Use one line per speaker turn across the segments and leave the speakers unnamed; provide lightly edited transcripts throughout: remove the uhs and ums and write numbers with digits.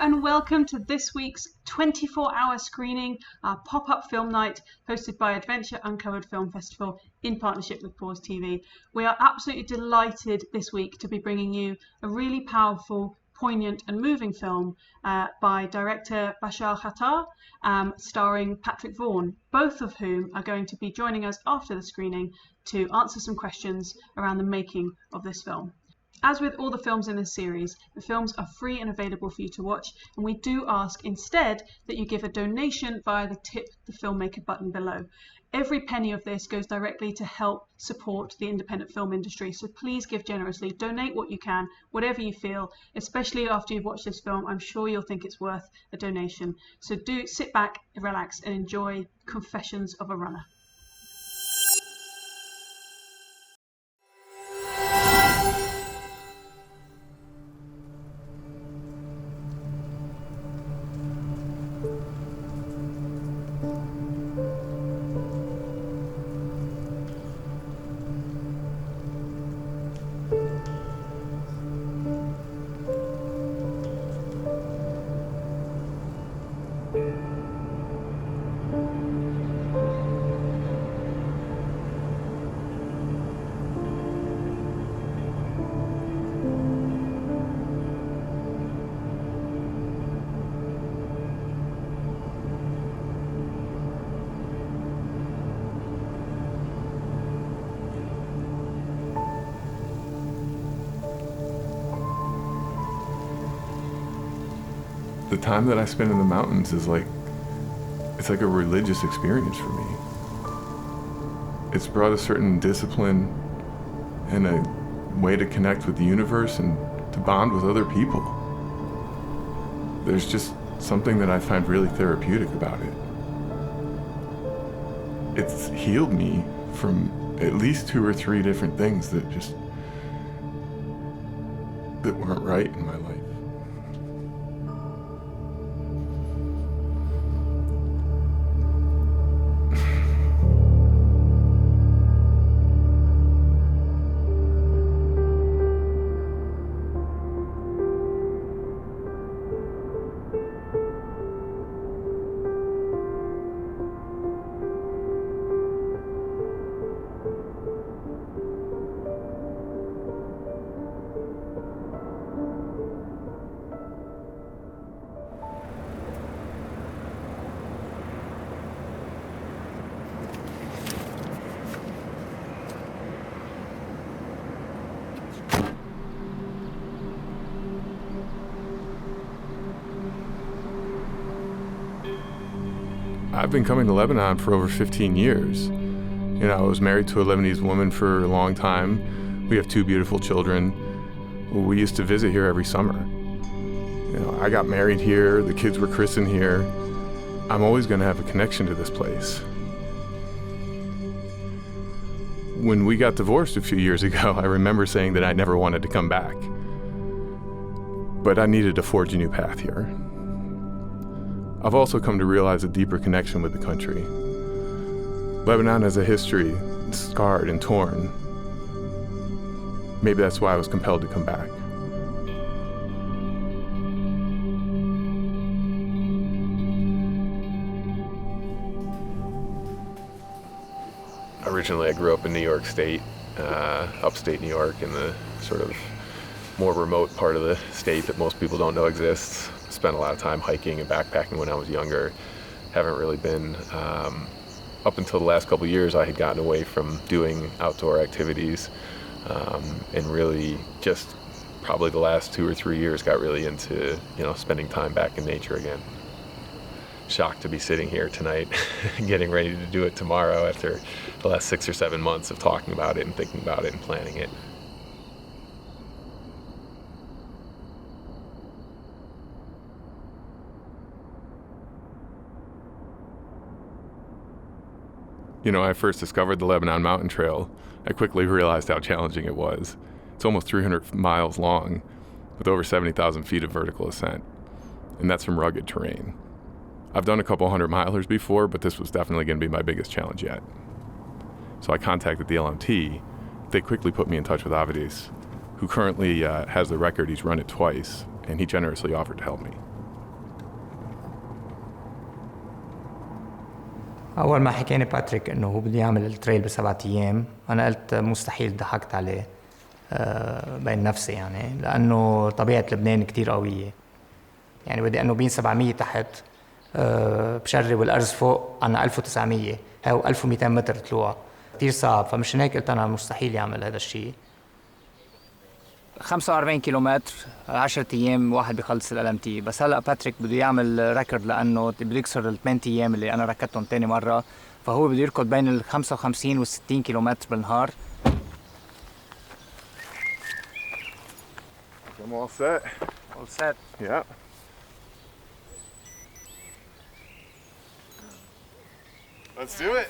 and welcome to this week's 24-hour screening, our pop-up film night hosted by Adventure Uncovered Film Festival in partnership with Pause TV. We are absolutely delighted this week to be bringing you a really powerful, poignant and moving film by Director Bachar Khattar, starring Patrick Vaughan, both of whom are going to be joining us after the screening to answer some questions around the making of this film. As with all the films in this series, the films are free and available for you to watch, and we do ask instead that you give a donation via the Tip the Filmmaker button below. Every penny of this goes directly to help support the independent film industry, so please give generously, donate what you can, whatever you feel, especially after you've watched this film. I'm sure you'll think it's worth a donation. So do sit back, relax and enjoy Confessions of a Runner.
The time that I spend in the mountains is it's like a religious experience for me. It's brought a certain discipline and a way to connect with the universe and to bond with other people. There's just something that I find really therapeutic about it. It's healed me from at least 2 or 3 different things that weren't right in my life. I've been coming to Lebanon for over 15 years. I was married to a Lebanese woman for a long time. We have 2 beautiful children. We used to visit here every summer. I got married here, the kids were christened here. I'm always going to have a connection to this place. When we got divorced a few years ago, I remember saying that I never wanted to come back. But I needed to forge a new path here. I've also come to realize a deeper connection with the country. Lebanon has a history, it's scarred and torn. Maybe that's why I was compelled to come back. Originally, I grew up in New York State, upstate New York, in the sort of more remote part of the state that most people don't know exists. Spent a lot of time hiking and backpacking when I was younger. Haven't really been, up until the last couple of years, I had gotten away from doing outdoor activities, and really just probably the last 2 or 3 years got really into, spending time back in nature again. Shocked to be sitting here tonight, getting ready to do it tomorrow after the last 6 or 7 months of talking about it and thinking about it and planning it. I first discovered the Lebanon Mountain Trail. I quickly realized how challenging it was. It's almost 300 miles long, with over 70,000 feet of vertical ascent, and that's from rugged terrain. I've done a couple 100-milers before, but this was definitely going to be my biggest challenge yet. So I contacted the LMT. They quickly put me in touch with Avedis, who currently has the record. He's run it twice, and he generously offered to help me.
أول ما حكيني باتريك إنه هو بده يعمل التريل ب7 أيام أنا قلت مستحيل، ضحكت عليه بين نفسي يعني، لأنه طبيعة لبنان كتير قوية يعني. بدي أنه بين 700 تحت بشري والأرز فوق عنا 1900 أو 1200 متر طلوع، كتير صعب. فمشان هيك قلت أنا مستحيل يعمل هذا الشيء. 45 كيلومتر 10 أيام واحد بيخلص ال LMT. بس هلأ باتريك بده يعمل ريكورد لأنه بده يكسر ال8 أيام اللي أنا ركضتهم تاني مرة، فهو بده يركض بين ال 55 وال 60 كيلومتر بالنهار.
I'm all set.
All set.
Yeah. Let's do it.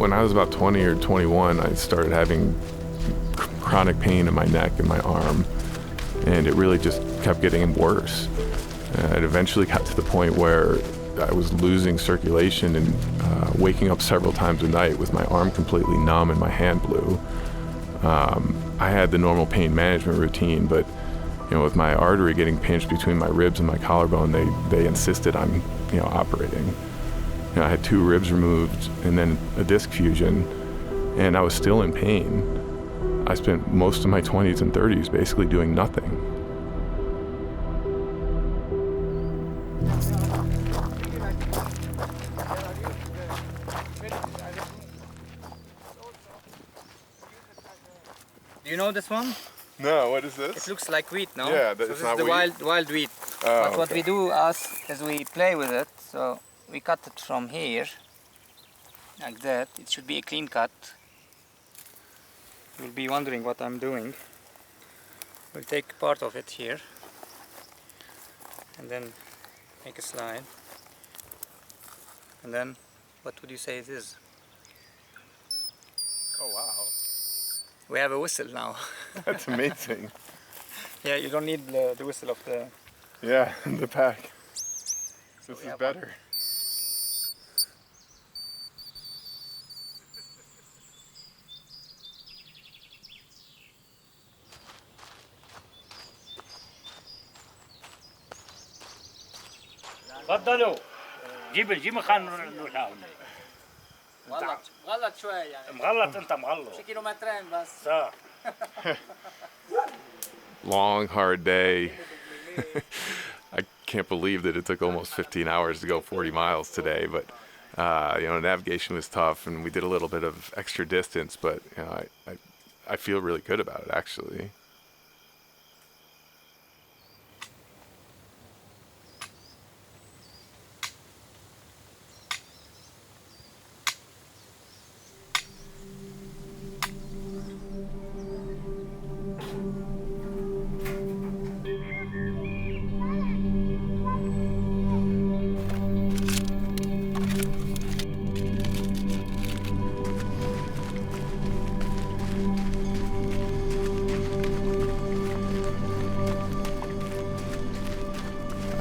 When I was about 20 or 21, I started having chronic pain in my neck and my arm, and it really just kept getting worse. It eventually got to the point where I was losing circulation and waking up several times a night with my arm completely numb and my hand blue. I had the normal pain management routine, but with my artery getting pinched between my ribs and my collarbone, they insisted on operating. I had 2 ribs removed and then a disc fusion, and I was still in pain. I spent most of my 20s and 30s basically doing nothing.
Do you know this one?
No, what is this?
It looks like wheat, no?
Yeah,
so
it's
this
not
is the
wheat?
wild wheat.
Oh,
but what
okay.
we do is we play with it. So we cut it from here, like that. It should be a clean cut. You'll be wondering what I'm doing. We'll take part of it here and then make a slide. And then, what would you say it is?
Oh, wow.
We have a whistle now.
That's amazing.
Yeah, you don't need the whistle of the...
Yeah, the pack. This is better.
تفضلوا جيب مخان نروح هنا.
غلط شوي يعني.
مغلط انت مغلط.
شي كيلومترين بس.
صح.
Long, hard day. I can't believe that it took almost 15 hours to go 40 miles today, but navigation was tough and we did a little bit of extra distance, but I feel really good about it actually.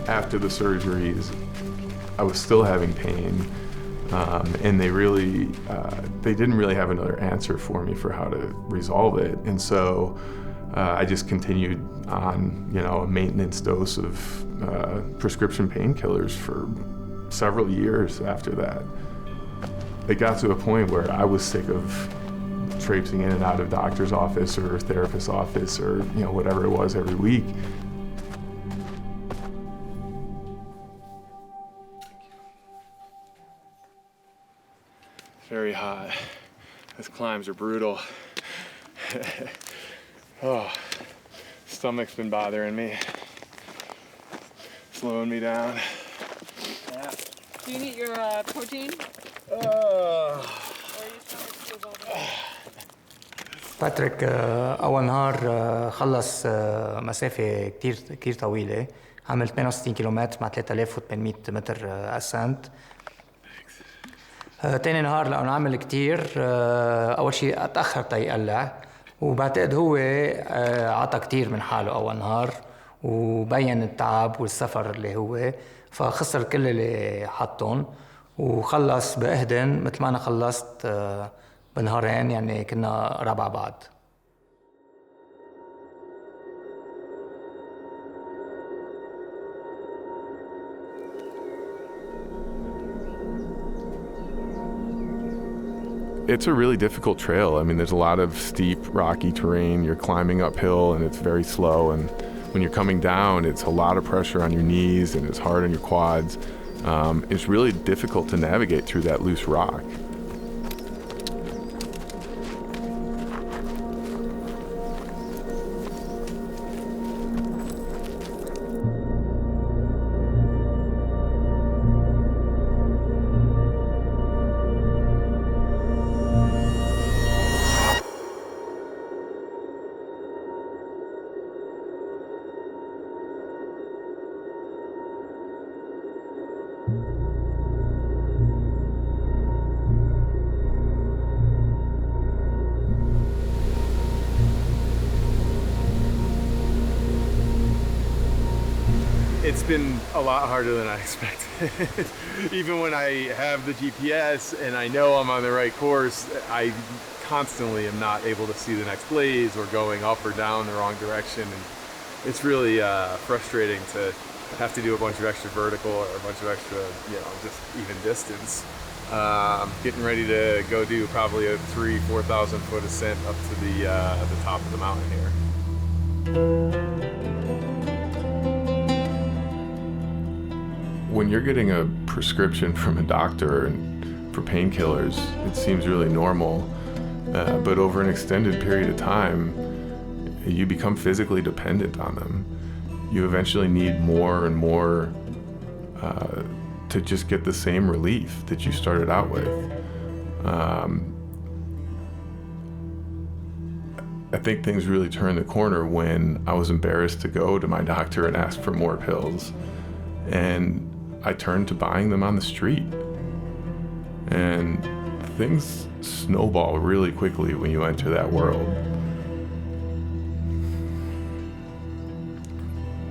After the surgeries, I was still having pain, and they didn't really have another answer for me for how to resolve it. And so I just continued on, a maintenance dose of prescription painkillers for several years after that. It got to a point where I was sick of traipsing in and out of doctor's office or therapist's office or, whatever it was every week. Very hot. These climbs are brutal. Oh, stomach's been bothering me, slowing me down.
Yeah.
Do you need your protein?
باتريك أول نهار خلص مسافة كتير طويلة، عمل 68 كيلومتر مع 3800 متر أسنت. تاني نهار لأنه عمل كتير أول شيء أتأخر يقلع وبعتقد هو عطى كتير من حاله أول نهار وبين التعب والسفر اللي هو فخسر كل اللي حطهم وخلص بأهدن مثل ما أنا خلصت بنهارين يعني كنا ربع بعض.
It's a really difficult trail. I mean, there's a lot of steep, rocky terrain. You're climbing uphill and it's very slow. And when you're coming down, it's a lot of pressure on your knees and it's hard on your quads. It's really difficult to navigate through that loose rock. It's been a lot harder than I expected. Even when I have the GPS and I know I'm on the right course, I constantly am not able to see the next blaze or going up or down the wrong direction. And it's really frustrating to have to do a bunch of extra vertical or a bunch of extra, just even distance. Getting ready to go do probably a 4,000 foot ascent up to the top of the mountain here. When you're getting a prescription from a doctor for painkillers, it seems really normal, but over an extended period of time, you become physically dependent on them. You eventually need more and more to just get the same relief that you started out with. I think things really turned the corner when I was embarrassed to go to my doctor and ask for more pills. And I turned to buying them on the street. And things snowball really quickly when you enter that world.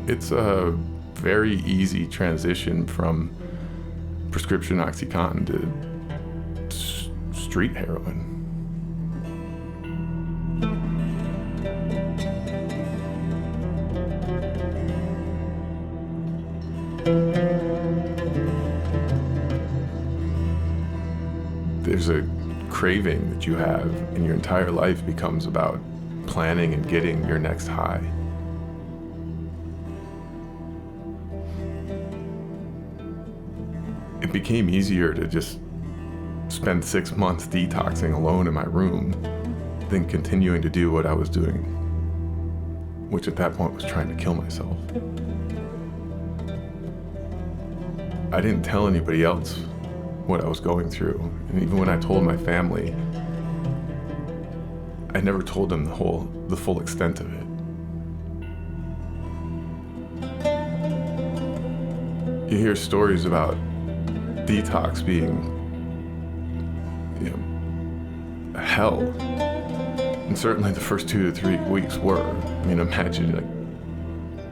It's a very easy transition from prescription OxyContin to street heroin. There's a craving that you have, and your entire life becomes about planning and getting your next high. It became easier to just spend 6 months detoxing alone in my room than continuing to do what I was doing, which at that point was trying to kill myself. I didn't tell anybody else what I was going through. And even when I told my family, I never told them the full extent of it. You hear stories about detox being, hell. And certainly the first 2 to 3 weeks were. I mean, imagine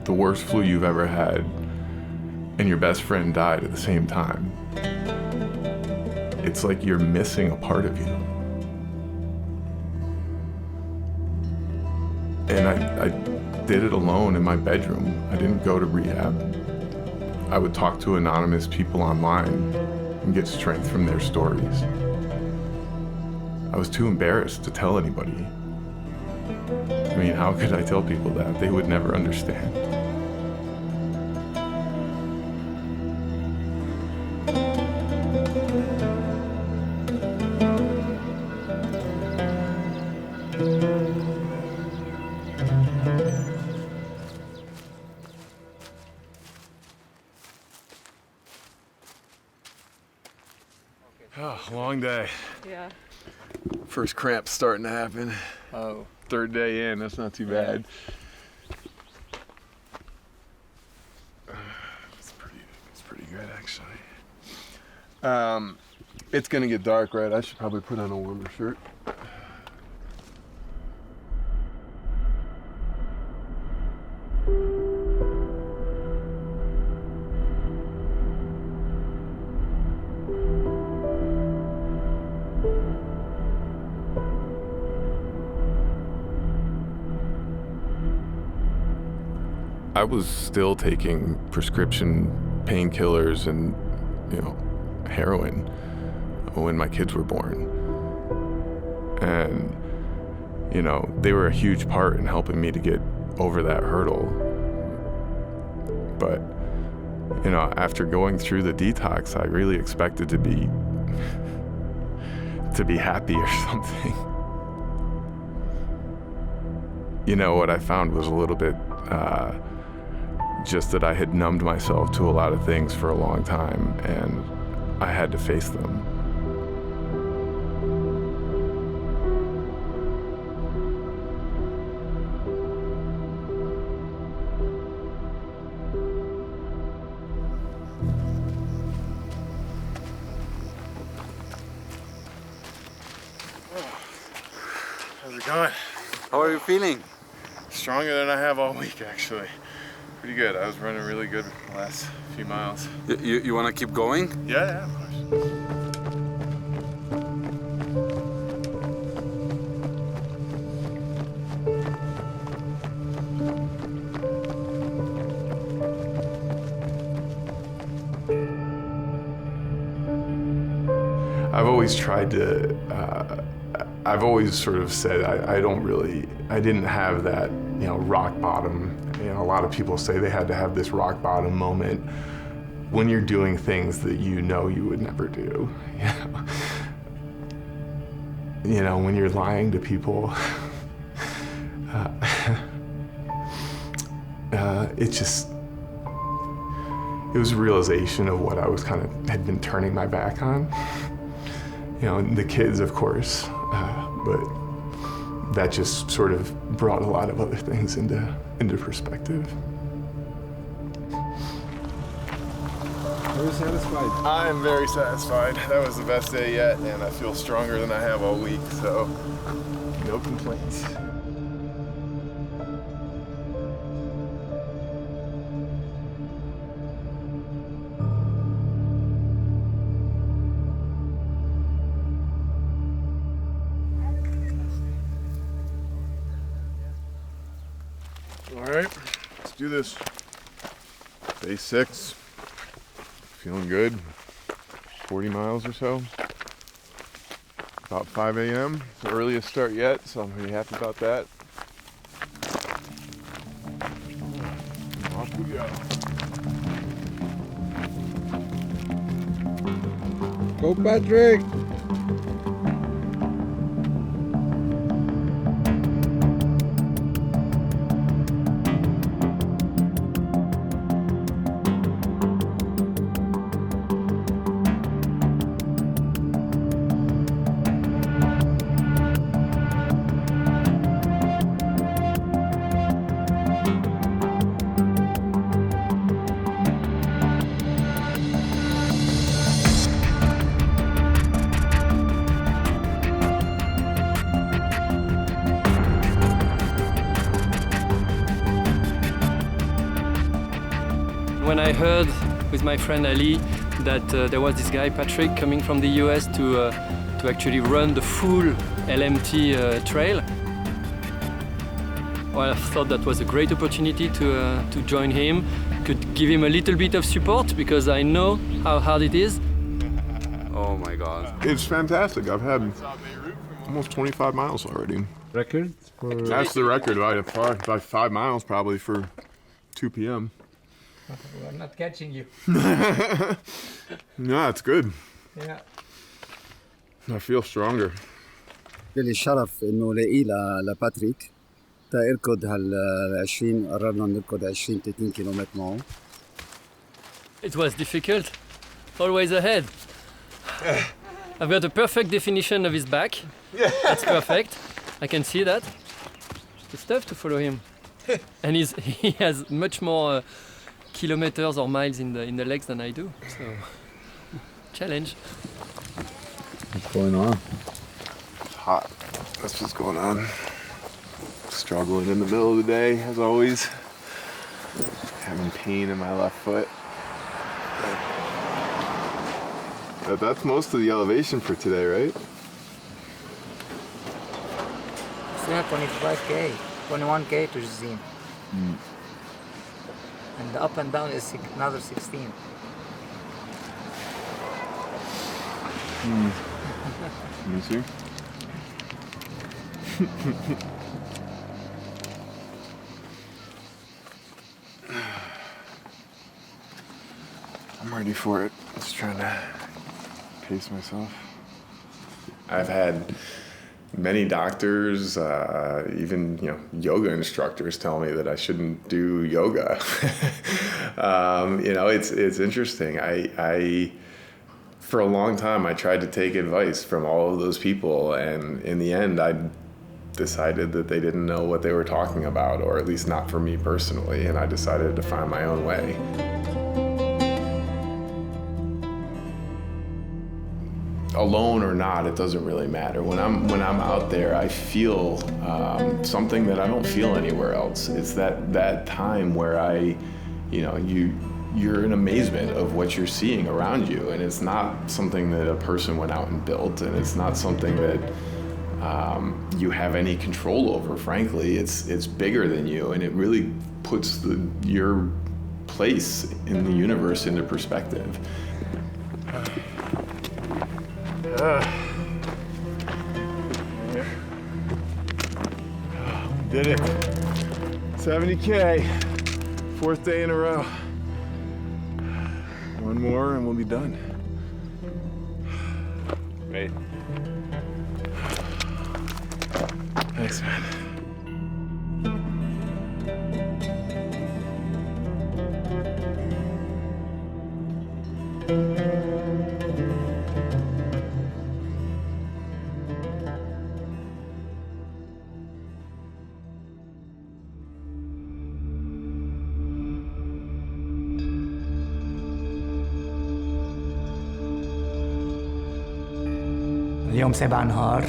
the worst flu you've ever had and your best friend died at the same time. It's like you're missing a part of you. And I did it alone in my bedroom. I didn't go to rehab. I would talk to anonymous people online and get strength from their stories. I was too embarrassed to tell anybody. I mean, how could I tell people that? They would never understand. Oh, long day.
Yeah.
First cramp's starting to happen.
Oh.
Third day in, that's not too bad. It's pretty good, actually.
It's gonna get dark, right? I should probably put on a warmer shirt.
I was still taking prescription painkillers and, heroin when my kids were born. And, they were a huge part in helping me to get over that hurdle. But, after going through the detox, I really expected to be happy or something. What I found was a little bit, just that I had numbed myself to a lot of things for a long time, and I had to face them.
How's it going?
How are you feeling?
Stronger than I have all week, actually. Pretty good. I was running really good the last few miles.
You want to keep going?
Yeah, of course.
I've always tried to, I've always sort of said I didn't have that, rock bottom. A lot of people say they had to have this rock bottom moment when you're doing things that you would never do. When you're lying to people, it was a realization of what I was had been turning my back on. The kids, of course, but that just sort of brought a lot of other things into perspective.
Are you satisfied? I am very satisfied. That was the best day yet, and I feel stronger than I have all week, so no complaints. All right, let's do this. Day 6. Feeling good. 40 miles or so. About 5 a.m. It's the earliest start yet, so I'm pretty happy about that. Off we go.
Go, Patrick!
When I heard with my friend Ali that there was this guy Patrick coming from the US to actually run the full LMT trail, well, I thought that was a great opportunity to join him, could give him a little bit of support because I know how hard it is.
Oh my God.
It's fantastic. I've had almost 25 miles already.
Record?
That's the record by 5 miles probably for 2 p.m.
We're not catching you.
No, it's good.
Yeah.
I feel stronger.
لي الشرف انه لاقي لباتريك تا اركض هال 20 قررنا نركض 20 30 كيلومتر معه.
It was difficult, always ahead. I've got a perfect definition of his back. That's perfect. I can see that. It's tough to follow him. And he has much more kilometers or miles in the legs than I do. So, challenge.
going on?
It's hot. That's what's going on. Struggling in the middle of the day, as always. Having pain in my left foot. But that's most of the elevation for today, right?
Still have 25k, 21k to Jazim. And the up and down is another 16.
Let me see. I'm ready for it. Just trying to pace myself. I've had many doctors, even yoga instructors tell me that I shouldn't do yoga. It's interesting. I for a long time I tried to take advice from all of those people, and in the end I decided that they didn't know what they were talking about, or at least not for me personally, and I decided to find my own way. Alone or not, it doesn't really matter. When I'm out there, I feel something that I don't feel anywhere else. It's that time where you're in amazement of what you're seeing around you, and it's not something that a person went out and built, and it's not something that you have any control over. Frankly, it's bigger than you, and it really puts your place in the universe into perspective. Did it. 70K. 4th day in a row. One more and we'll be done. Great. Thanks, man.
اليوم 7 نهار.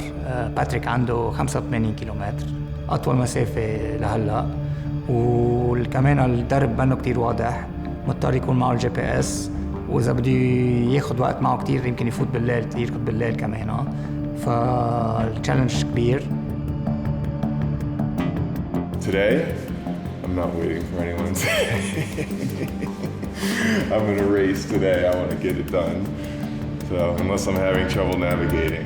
باتريك عنده 85 كيلومتر، أطول مسافة لهلأ، وكمان الدرب منه كتير واضح، مضطر يكون معه الجي بي اس، وإذا بده ياخد وقت معه كتير يمكن يفوت بالليل، يركض بالليل كمان، فالتشالنج كبير.
Today, I'm not waiting for anyone to I'm in a race today. I want to get it done. So, unless I'm having trouble navigating.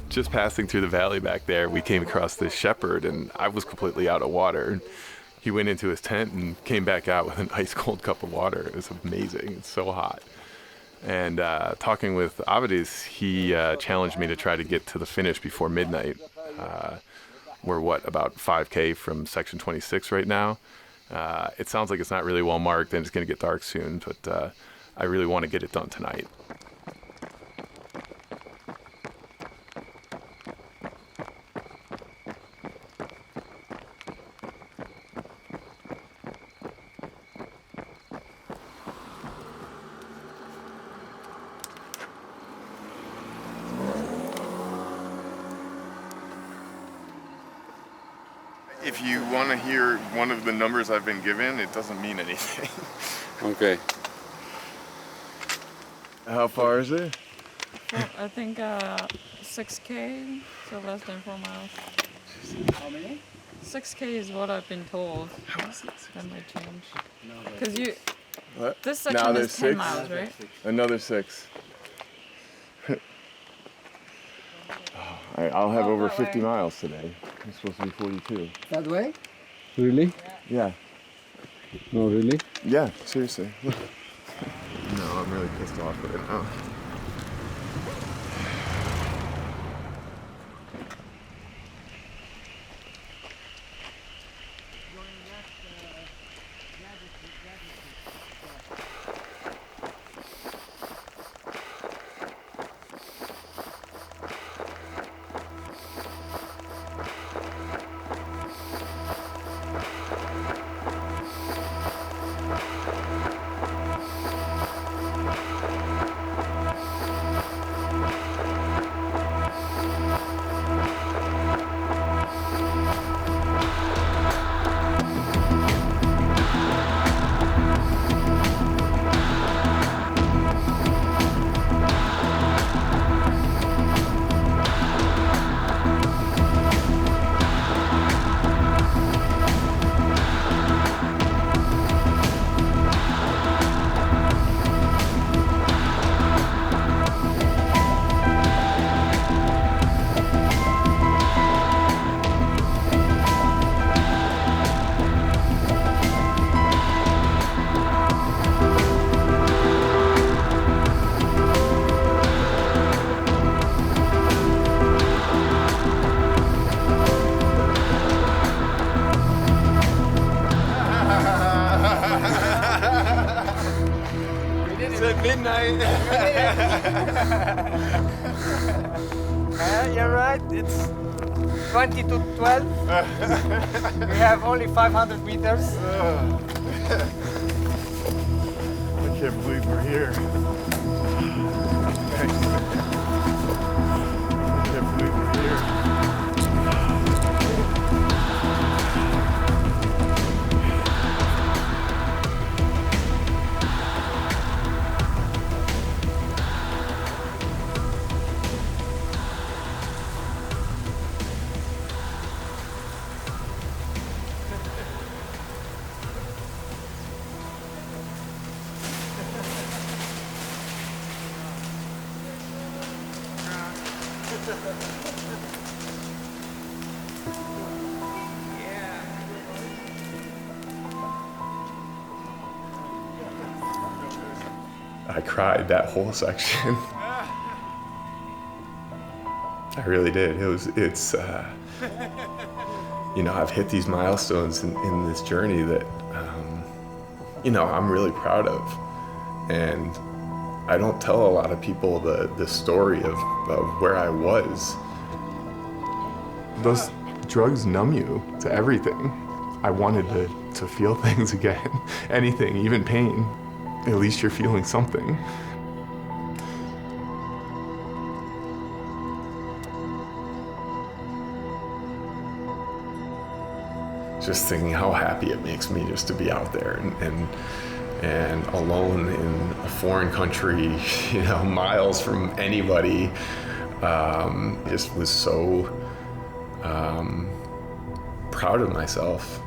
Just passing through the valley back there, we came across this shepherd, and I was completely out of water. He went into his tent and came back out with an ice cold cup of water. It was amazing. It's so hot. And talking with Avedis, he challenged me to try to get to the finish before midnight. We're about 5K from section 26 right now. It sounds like it's not really well marked and it's going to get dark soon, but I really want to get it done tonight. If you want to hear one of the numbers I've been given, it doesn't mean anything.
Okay.
How far is it?
Well, I think 6K, so less than 4 miles.
How many?
6K is what I've been told.
How is it?
That might change. Because
What?
this
Now
section
there's
is 10
6?
miles, right?
Another 6. I'll have over 50 miles today. I'm supposed to be 42.
That way?
Really?
Yeah.
No, really?
Yeah, seriously. Look. No, I'm really pissed off right now.
You're right, it's 20 to 12. We have only 500 meters.
I can't believe we're here. I can't believe we're here. I cried that whole section. I really did. I've hit these milestones in this journey that, I'm really proud of. And I don't tell a lot of people the story of where I was. Those drugs numb you to everything. I wanted to feel things again, anything, even pain. At least you're feeling something. Just thinking how happy it makes me just to be out there and alone in a foreign country, miles from anybody. Just was so proud of myself.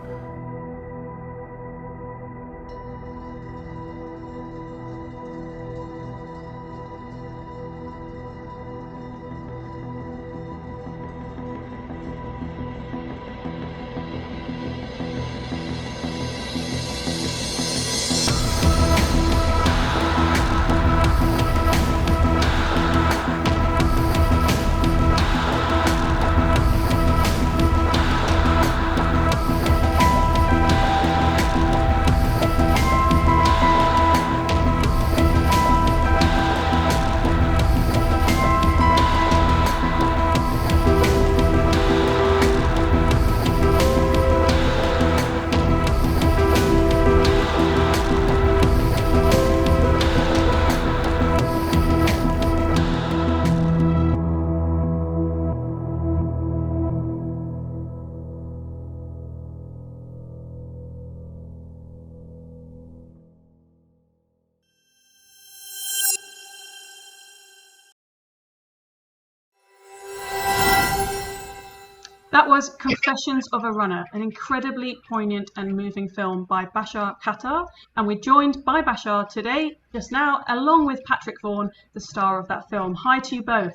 That was Confessions of a Runner, an incredibly poignant and moving film by Bachar Khattar. And we're joined by Bachar today, just now, along with Patrick Vaughan, the star of that film. Hi to you both.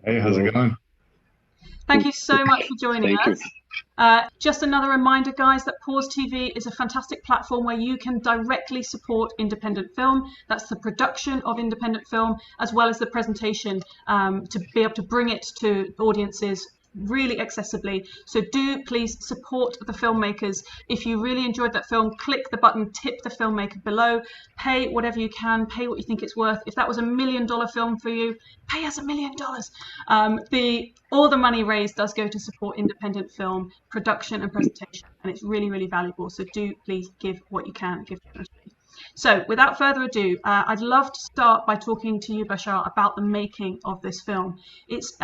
Hey, how's it going?
Thank you so much for joining us. Just another reminder, guys, that Pause TV is a fantastic platform where you can directly support independent film. That's the production of independent film, as well as the presentation, to be able to bring it to audiences really accessibly. So do please support the filmmakers. If you really enjoyed that film, click the button, tip the filmmaker below, pay whatever you can, pay what you think it's worth. If that was $1 million film for you, pay us $1 million. All the money raised does go to support independent film production and presentation, and it's really, really valuable. So do please give what you can, give generously. So without further ado, I'd love to start by talking to you, Bachar, about the making of this film. It's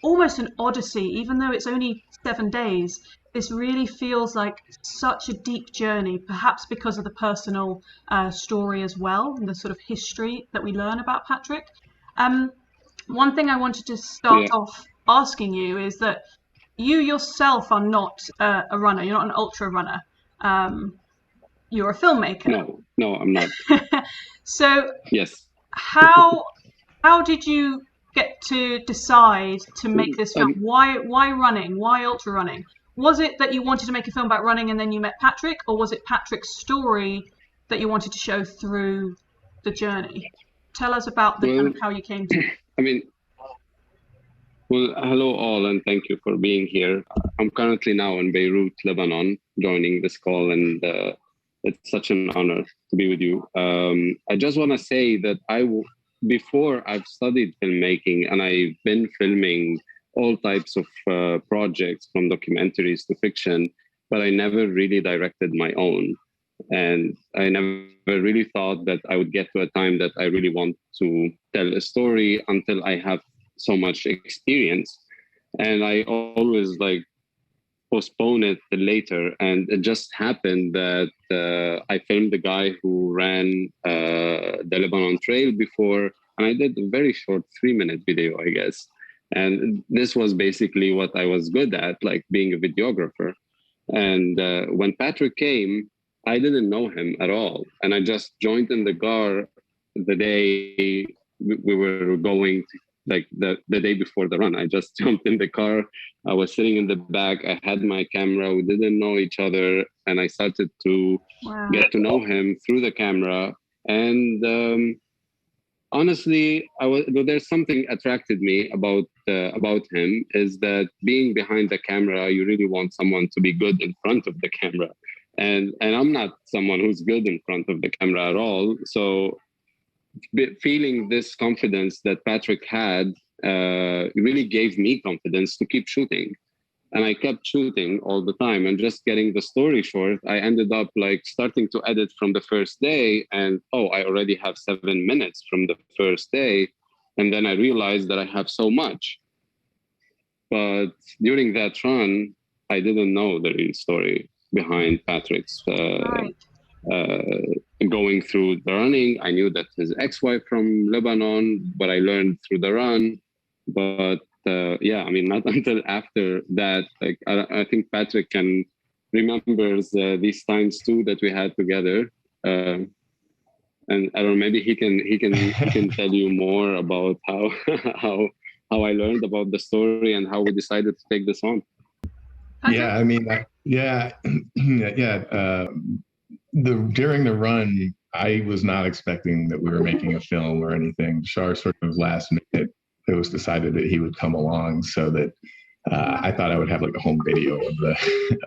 almost an odyssey, even though it's only 7 days. This really feels like such a deep journey, perhaps because of the personal story as well, and the sort of history that we learn about Patrick. One thing I wanted to start off asking you is that you yourself are not a runner. You're not an ultra runner. You're a filmmaker.
No, I'm not.
So
yes.
How did you get to decide to make this film? Why running? Why ultra running? Was it that you wanted to make a film about running and then you met Patrick, or was it Patrick's story that you wanted to show through the journey? Tell us about kind of how you came to it.
Well, hello all, and thank you for being here. I'm currently now in Beirut, Lebanon, joining this call, and it's such an honor to be with you. I just want to say that before I've studied filmmaking, and I've been filming all types of projects, from documentaries to fiction, but I never really directed my own. And I never really thought that I would get to a time that I really want to tell a story until I have so much experience. And I always postpone it till later. And it just happened that I filmed the guy who ran the Lebanon Trail before, and I did a very short 3-minute video, I guess. And this was basically what I was good at, like being a videographer. And when Patrick came, I didn't know him at all. And I just joined in the car the day we were going to, the day before the run. I just jumped in the car. I was sitting in the back. I had my camera. We didn't know each other. And I started to get to know him through the camera. And honestly, there's something attracted me about him, is that being behind the camera, you really want someone to be good in front of the camera. And I'm not someone who's good in front of the camera at all. So feeling this confidence that Patrick had really gave me confidence to keep shooting. And I kept shooting all the time. And just getting the story short, I ended up starting to edit from the first day. And I already have 7 minutes from the first day. And then I realized that I have so much. But during that run, I didn't know the real story behind Patrick's going through the running. I knew that his ex-wife from Lebanon, but I learned through the run. But not until after that. I think Patrick remembers these times too that we had together. And I don't know, maybe he can tell you more about how I learned about the story and how we decided to take this on.
During the run, I was not expecting that we were making a film or anything. Bachar sort of last minute, it was decided that he would come along, so that I thought I would have a home video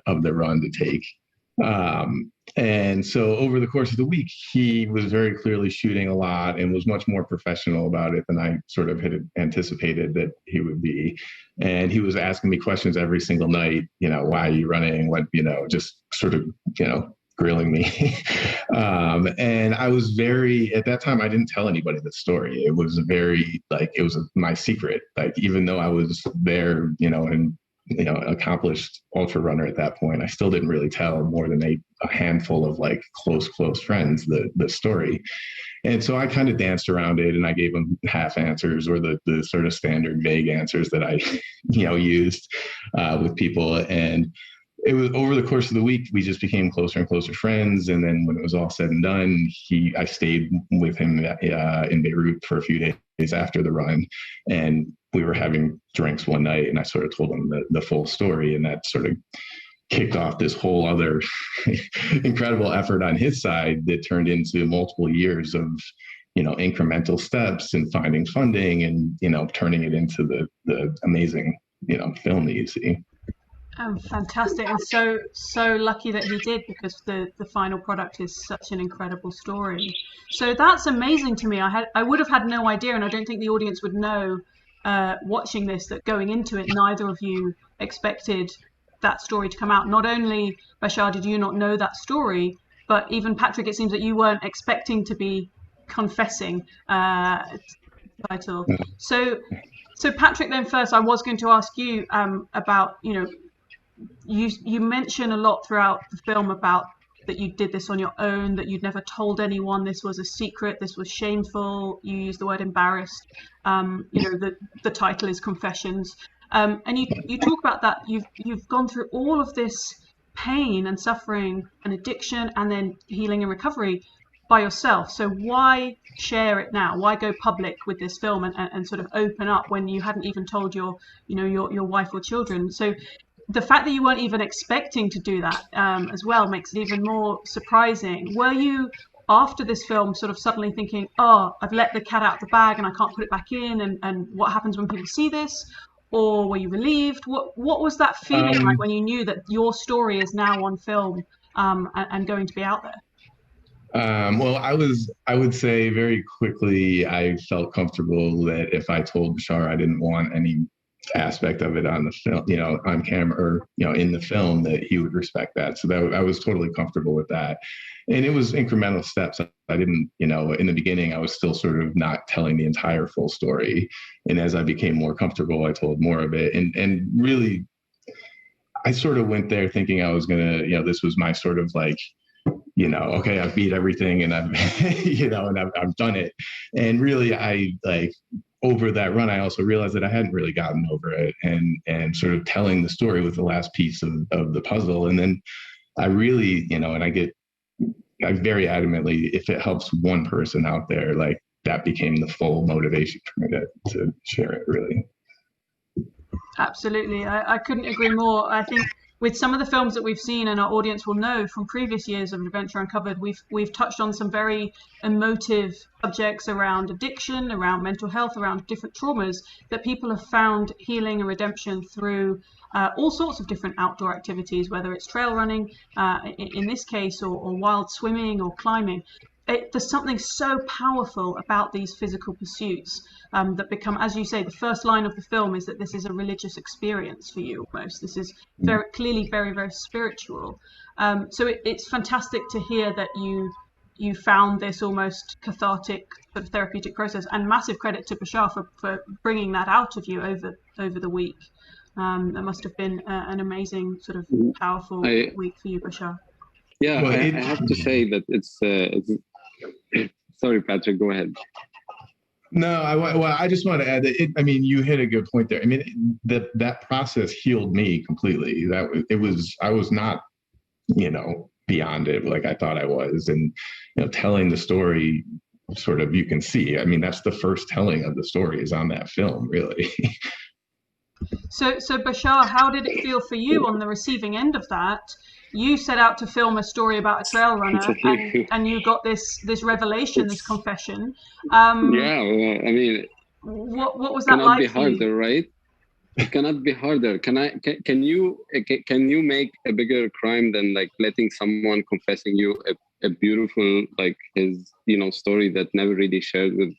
of the run to take. And so over the course of the week, he was very clearly shooting a lot and was much more professional about it than I sort of had anticipated that he would be. And he was asking me questions every single night, why are you running? What, just sort of, grilling me. And I was at that time, I didn't tell anybody the story. It was it was my secret. Even though I was there, and accomplished ultra runner at that point, I still didn't really tell more than a handful of close friends the story. And so I kind of danced around it, and I gave them half answers, or the sort of standard vague answers that I used with people. And it was over the course of the week, we just became closer and closer friends. And then when it was all said and done, I stayed with him in Beirut for a few days after the run. And we were having drinks one night and I sort of told him the full story, and that sort of kicked off this whole other incredible effort on his side that turned into multiple years of, incremental steps and finding funding and, turning it into the amazing, film that you see.
Oh, fantastic. And so lucky that he did, because the final product is such an incredible story. So that's amazing to me. I would have had no idea, and I don't think the audience would know, watching this, that going into it, neither of you expected that story to come out. Not only, Bashar, did you not know that story, but even Patrick, it seems that you weren't expecting to be confessing title. So Patrick, then first, I was going to ask you about, you mention a lot throughout the film about that you did this on your own, that you'd never told anyone, this was a secret, this was shameful. You use the word embarrassed. The title is Confessions. And you talk about that. You've gone through all of this pain and suffering and addiction and then healing and recovery by yourself. So why share it now? Why go public with this film and sort of open up when you hadn't even told your wife or children? So the fact that you weren't even expecting to do that as well makes it even more surprising. Were you, after this film, sort of suddenly thinking, oh, I've let the cat out of the bag and I can't put it back in, and what happens when people see this? Or were you relieved? What was that feeling like when you knew that your story is now on film and going to be out there?
Well, I would say very quickly, I felt comfortable that if I told Bashar I didn't want any aspect of it on the film, on camera or, in the film, that he would respect that. So that I was totally comfortable with that. And it was incremental steps. I didn't, in the beginning, I was still sort of not telling the entire full story. And as I became more comfortable, I told more of it. And really, I sort of went there thinking I was going to, this was my sort of like, okay, I've beat everything and I've, and I've done it. And really, I over that run, I also realized that I hadn't really gotten over it, and sort of telling the story was the last piece of the puzzle. And then I really, and I very adamantly, if it helps one person out there, that became the full motivation for me to share it, really.
Absolutely. I couldn't agree more. I think with some of the films that we've seen, and our audience will know from previous years of Adventure Uncovered, we've touched on some very emotive subjects around addiction, around mental health, around different traumas that people have found healing and redemption through all sorts of different outdoor activities, whether it's trail running in this case, or wild swimming or climbing. There's something so powerful about these physical pursuits that become, as you say, the first line of the film is that this is a religious experience for you almost. This is very clearly very, very spiritual. So it's fantastic to hear that you found this almost cathartic sort of therapeutic process, and massive credit to Bashar for bringing that out of you over the week. That must have been an amazing sort of powerful week for you, Bashar.
Yeah, I have to say that it's sorry, Patrick, go ahead.
No, I just want to add that you hit a good point there. That process healed me completely. I was not, beyond it like I thought I was. And, telling the story, sort of, you can see, that's the first telling of the story is on that film, really. So
Bashar, how did it feel for you on the receiving end of that? You set out to film a story about a trail runner, and you got this revelation, this confession.
What
was that like?
Cannot be harder, right? It cannot be harder. Can you make a bigger crime than letting someone confessing you a beautiful his story that never really shared with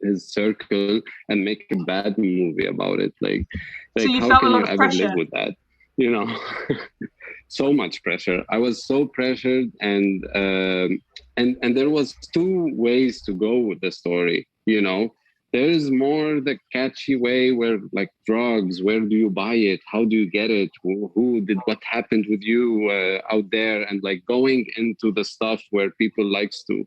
his circle, and make a bad movie about it?
So you
how
felt
can
a lot
you
of
ever
pressure.
live with that? So much pressure. I was so pressured, and there was two ways to go with the story. There's more the catchy way where drugs, where do you buy it? How do you get it? Who did what happened with you out there? And going into the stuff where people likes to,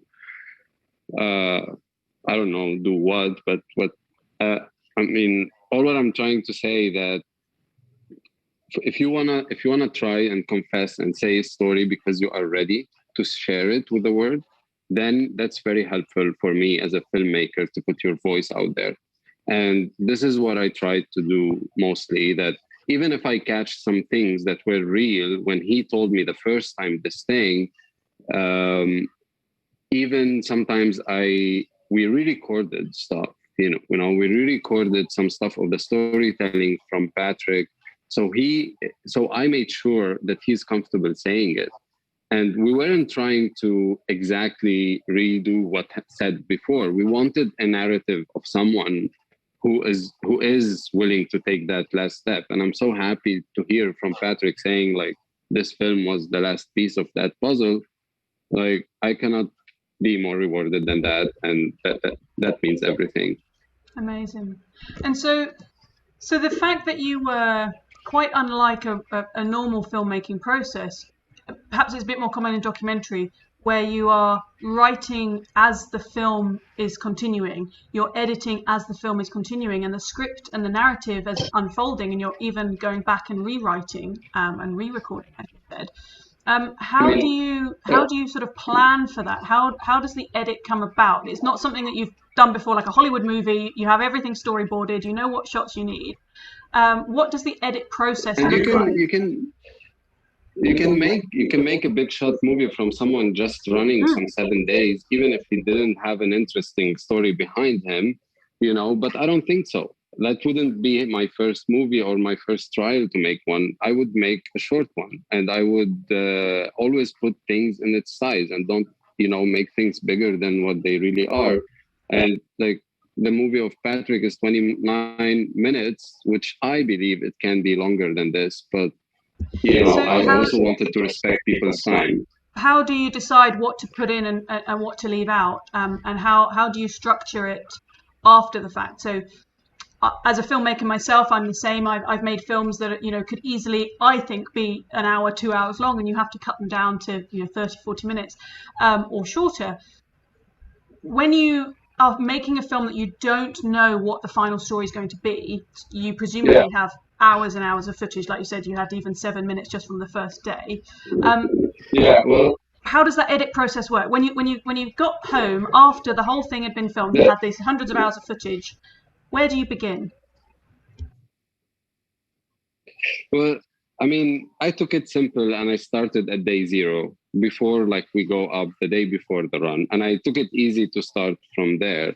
I don't know, do what, but what, all what I'm trying to say that if you wanna try and confess and say a story because you are ready to share it with the world, then that's very helpful for me as a filmmaker to put your voice out there. And this is what I tried to do mostly, that even if I catch some things that were real, when he told me the first time this thing, even sometimes we re-recorded stuff, we re-recorded some stuff of the storytelling from Patrick. So I made sure that he's comfortable saying it. And we weren't trying to exactly redo what said before. We wanted a narrative of someone who is willing to take that last step. And I'm so happy to hear from Patrick saying, like, this film was the last piece of that puzzle. Like, I cannot be more rewarded than that, and that means everything.
Amazing. And so the fact that you were quite unlike a normal filmmaking process, perhaps it's a bit more common in documentary, where you are writing as the film is continuing, you're editing as the film is continuing, and the script and the narrative is unfolding, and you're even going back and rewriting and re-recording, as you said. How do you sort of plan for that? How does the edit come about? It's not something that you've done before, like a Hollywood movie. You have everything storyboarded. You know what shots you need. What does the edit process look like?
You can make a big shot movie from someone just running some 7 days, even if he didn't have an interesting story behind him, but I don't think so. That wouldn't be my first movie or my first trial to make one. I would make a short one, and I would always put things in its size and don't, make things bigger than what they really are. And like the movie of Patrick is 29 minutes, which I believe it can be longer than this, but I also wanted to respect people's time.
How do you decide what to put in and what to leave out? And how do you structure it after the fact? So as a filmmaker myself, I'm the same. I've made films that, could easily, I think, be an hour, 2 hours long, and you have to cut them down to, 30, 40 minutes or shorter. When you are making a film that you don't know what the final story is going to be, you presumably have hours and hours of footage. Like you said, you had even 7 minutes just from the first day. How does that edit process work? When you got home after the whole thing had been filmed, you had these hundreds of hours of footage. Where do you begin?
Well, I mean, I took it simple and I started at day 0 before, like, we go up the day before the run. And I took it easy to start from there.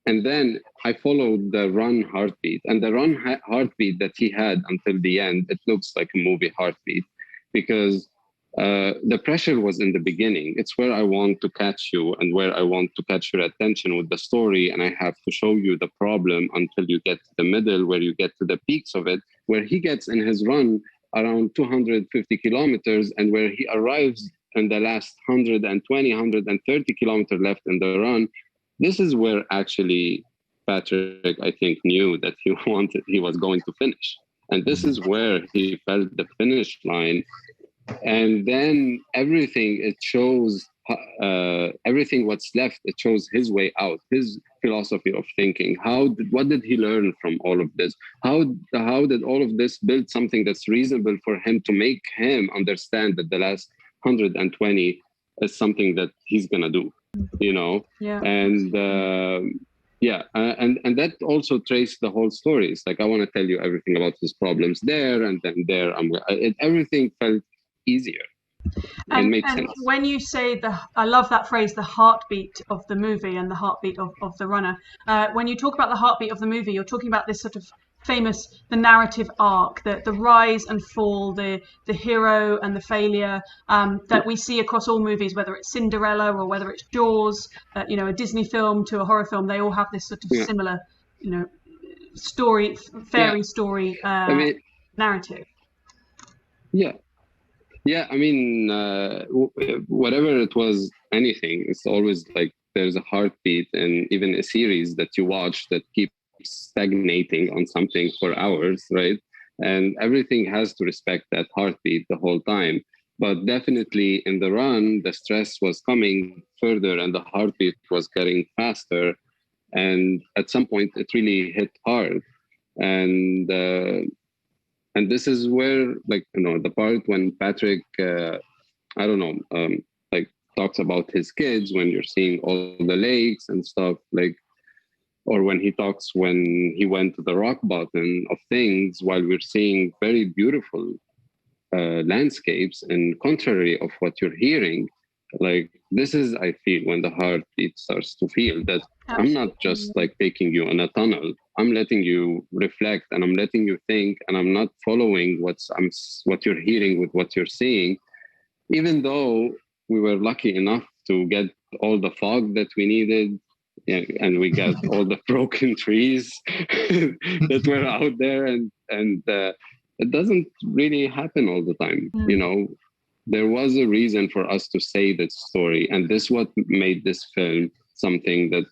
And then I followed the run heartbeat. And the run heartbeat that he had until the end, it looks like a movie heartbeat, because the pressure was in the beginning. It's where I want to catch you and where I want to catch your attention with the story. And I have to show you the problem until you get to the middle, where you get to the peaks of it, where he gets in his run around 250 kilometers, and where he arrives in the last 120, 130 kilometers left in the run. This is where actually Patrick, I think, knew that he was going to finish. And this is where he felt the finish line. And then everything, it shows everything what's left, it shows his way out, his philosophy of thinking. What did he learn from all of this? How did all of this build something that's reasonable for him to make him understand that the last 120 is something that he's gonna do, And and that also traced the whole story. It's like, I want to tell you everything about his problems there, and then there. Everything felt easier and made sense.
When you say I love that phrase, the heartbeat of the movie and the heartbeat of the runner. When you talk about the heartbeat of the movie, you're talking about this sort of the narrative arc, the rise and fall, the hero and the failure that we see across all movies, whether it's Cinderella or whether it's Jaws, a Disney film to a horror film. They all have this sort of similar, story, fairy story narrative.
Yeah, I mean, whatever it was, anything, it's always like there's a heartbeat, and even a series that you watch that keeps stagnating on something for hours, right? And everything has to respect that heartbeat the whole time. But definitely in the run, the stress was coming further and the heartbeat was getting faster. And at some point, it really hit hard. And this is where, like, the part when Patrick, talks about his kids, when you're seeing all the lakes and stuff, like, or when he talks when he went to the rock bottom of things, while we're seeing very beautiful landscapes, and contrary of what you're hearing. Like, this is, I feel, when the heartbeat starts to feel that I'm not just like taking you in a tunnel. I'm letting you reflect, and I'm letting you think, and I'm not following what you're hearing with what you're seeing. Even though we were lucky enough to get all the fog that we needed, and we got all the broken trees that were out there, and it doesn't really happen all the time. You know, there was a reason for us to say this story, and this is what made this film something that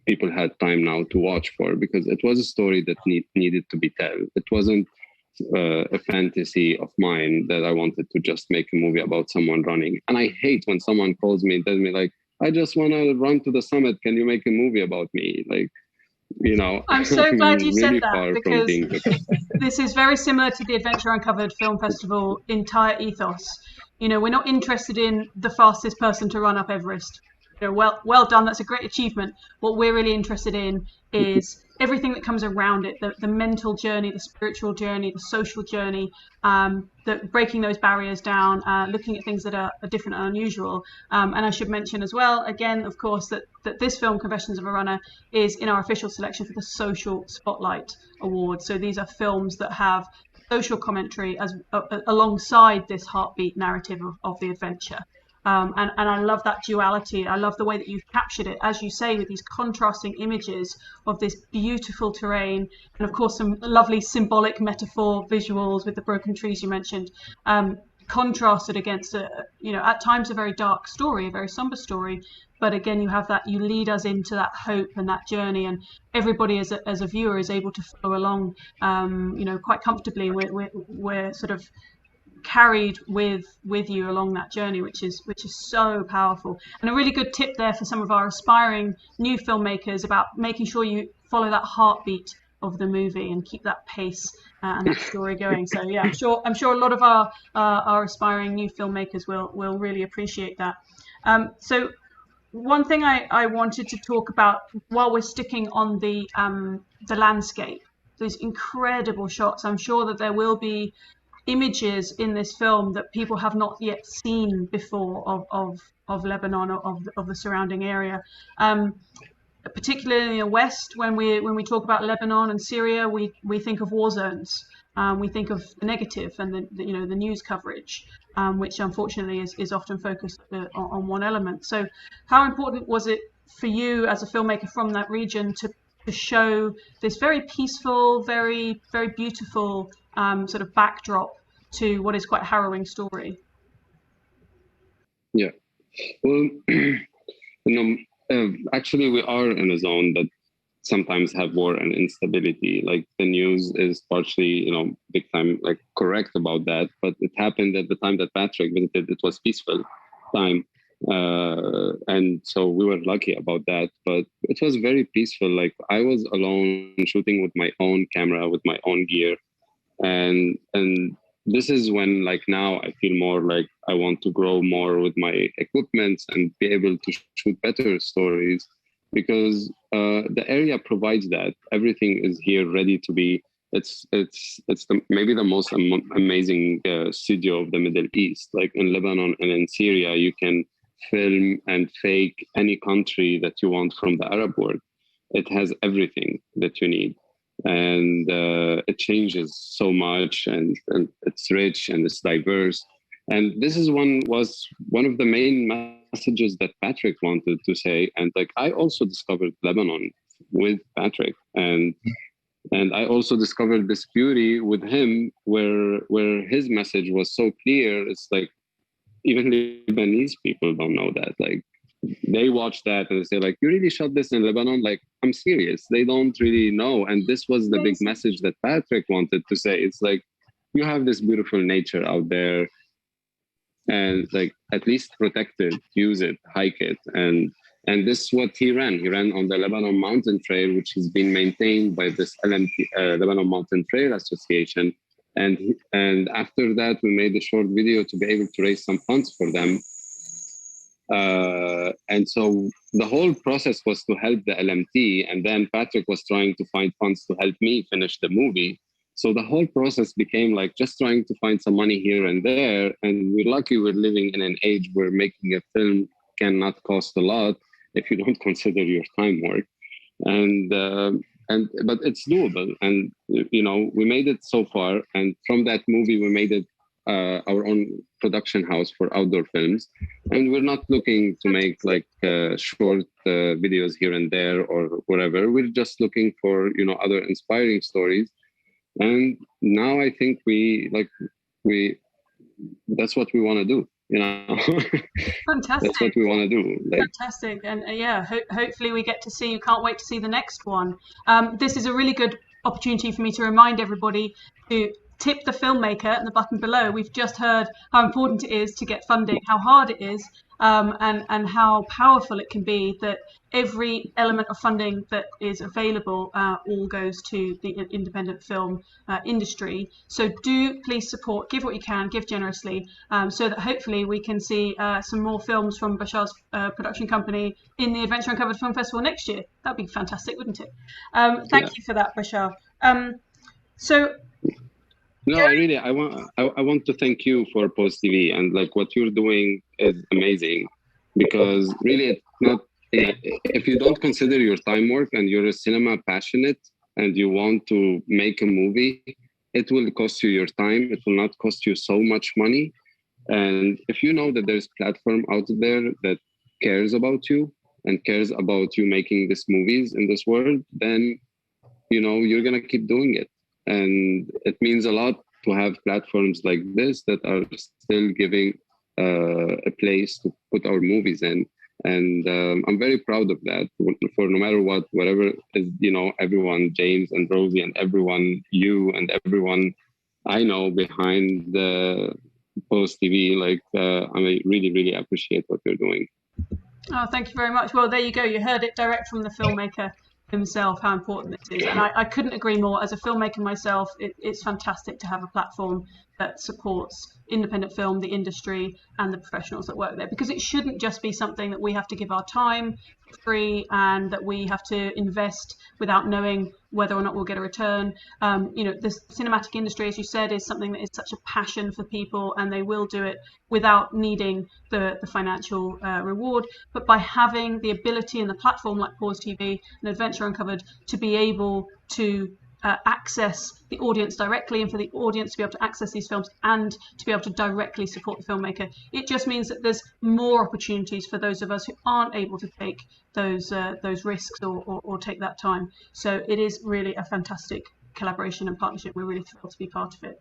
people had time now to watch for, because it was a story that needed to be told. It wasn't a fantasy of mine that I wanted to just make a movie about someone running. And I hate when someone calls me and tells me like, I just want to run to the summit. Can you make a movie about me? Like, you know,
I'm so glad you
really
said that, because this is very similar to the Adventure Uncovered Film Festival entire ethos. You know, we're not interested in the fastest person to run up Everest. You know, well done, that's a great achievement. What we're really interested in is everything that comes around it, the mental journey, the spiritual journey, the social journey, breaking those barriers down, looking at things that are different and unusual. And I should mention as well, again, of course, that this film, Confessions of a Runner, is in our official selection for the Social Spotlight Award. So these are films that have social commentary as alongside this heartbeat narrative of the adventure. And I love that duality. I love the way that you've captured it, as you say, with these contrasting images of this beautiful terrain, and of course some lovely symbolic metaphor visuals with the broken trees you mentioned, contrasted against at times a very dark story, a very somber story. But again, you have that, you lead us into that hope and that journey, and everybody as a viewer is able to follow along, quite comfortably. We're sort of carried with you along that journey, which is so powerful. And a really good tip there for some of our aspiring new filmmakers about making sure you follow that heartbeat of the movie and keep that pace and that story going. So yeah, I'm sure a lot of our aspiring new filmmakers will really appreciate that. So one thing I wanted to talk about while we're sticking on the landscape, those incredible shots. I'm sure that there will be images in this film that people have not yet seen before of Lebanon, or of the surrounding area, particularly in the West. When we talk about Lebanon and Syria, we think of war zones. We think of the negative and the news coverage, which unfortunately is often focused on one element. So how important was it for you as a filmmaker from that region to show this very peaceful, very, very beautiful sort of backdrop to what is quite a harrowing story?
Yeah, well, actually we are in a zone that sometimes have war and instability. Like, the news is partially, big time, like, correct about that, but it happened at the time that Patrick visited. It was peaceful time. And so we were lucky about that, but it was very peaceful. Like, I was alone shooting with my own camera, with my own gear. And this is when, like, now I feel more like I want to grow more with my equipment and be able to shoot better stories, because the area provides that. Everything is here ready to be. It's maybe the most amazing studio of the Middle East. Like, in Lebanon and in Syria, you can film and fake any country that you want from the Arab world. It has everything that you need. And it changes so much, and it's rich and it's diverse. And this was one of the main messages that Patrick wanted to say. And like, I also discovered Lebanon with Patrick, and I also discovered this beauty with him, where his message was so clear. It's like, even Lebanese people don't know that. Like, they watch that and they say like, you really shot this in Lebanon? Like, I'm serious. They don't really know. And this was the big message that Patrick wanted to say. It's like, you have this beautiful nature out there, and like, at least protect it, use it, hike it. And this is what he ran. He ran on the Lebanon Mountain Trail, which has been maintained by this LMT, Lebanon Mountain Trail Association. And after that, we made a short video to be able to raise some funds for them. And so the whole process was to help the LMT, and then Patrick was trying to find funds to help me finish the movie. So the whole process became like just trying to find some money here and there. And we're lucky we're living in an age where making a film cannot cost a lot if you don't consider your time work. But it's doable. And, you know, we made it so far. And from that movie, we made it our own production house for outdoor films. And we're not looking to make like short videos here and there or whatever. We're just looking for, you know, other inspiring stories. And now I think that's what we want to do, you know.
Fantastic.
That's what we want to do. Like,
fantastic. And hopefully we get to see, you can't wait to see the next one. This is a really good opportunity for me to remind everybody to tip the filmmaker and the button below. We've just heard how important it is to get funding, how hard it is, and how powerful it can be that every element of funding that is available all goes to the independent film industry. So do please support, give what you can, give generously, so that hopefully we can see some more films from Bachar's production company in the Adventure Uncovered Film Festival next year. That'd be fantastic, wouldn't it? Thank you for that, Bachar.
No, I want to thank you for Post TV, and like what you're doing is amazing, because really it's not, if you don't consider your time work and you're a cinema passionate and you want to make a movie, it will cost you your time. It will not cost you so much money. And if you know that there's a platform out there that cares about you and cares about you making these movies in this world, then, you know, you're going to keep doing it. And it means a lot to have platforms like this that are still giving a place to put our movies in. And I'm very proud of that. For no matter what, whatever is, you know, everyone, James and Rosie and everyone, you and everyone I know behind the Post TV, like I really, really appreciate what you're doing.
Oh, thank you very much. Well, there you go. You heard it direct from the filmmaker himself, how important this is. And I couldn't agree more. As a filmmaker myself, it's fantastic to have a platform that supports independent film, the industry, and the professionals that work there, because it shouldn't just be something that we have to give our time for free and that we have to invest without knowing whether or not we'll get a return. You know, the cinematic industry, as you said, is something that is such a passion for people, and they will do it without needing the financial reward. But by having the ability and the platform like Pause TV and Adventure Uncovered to be able to access the audience directly, and for the audience to be able to access these films and to be able to directly support the filmmaker, it just means that there's more opportunities for those of us who aren't able to take those risks or take that time. So it is really a fantastic collaboration and partnership. We're really thrilled to be part of it.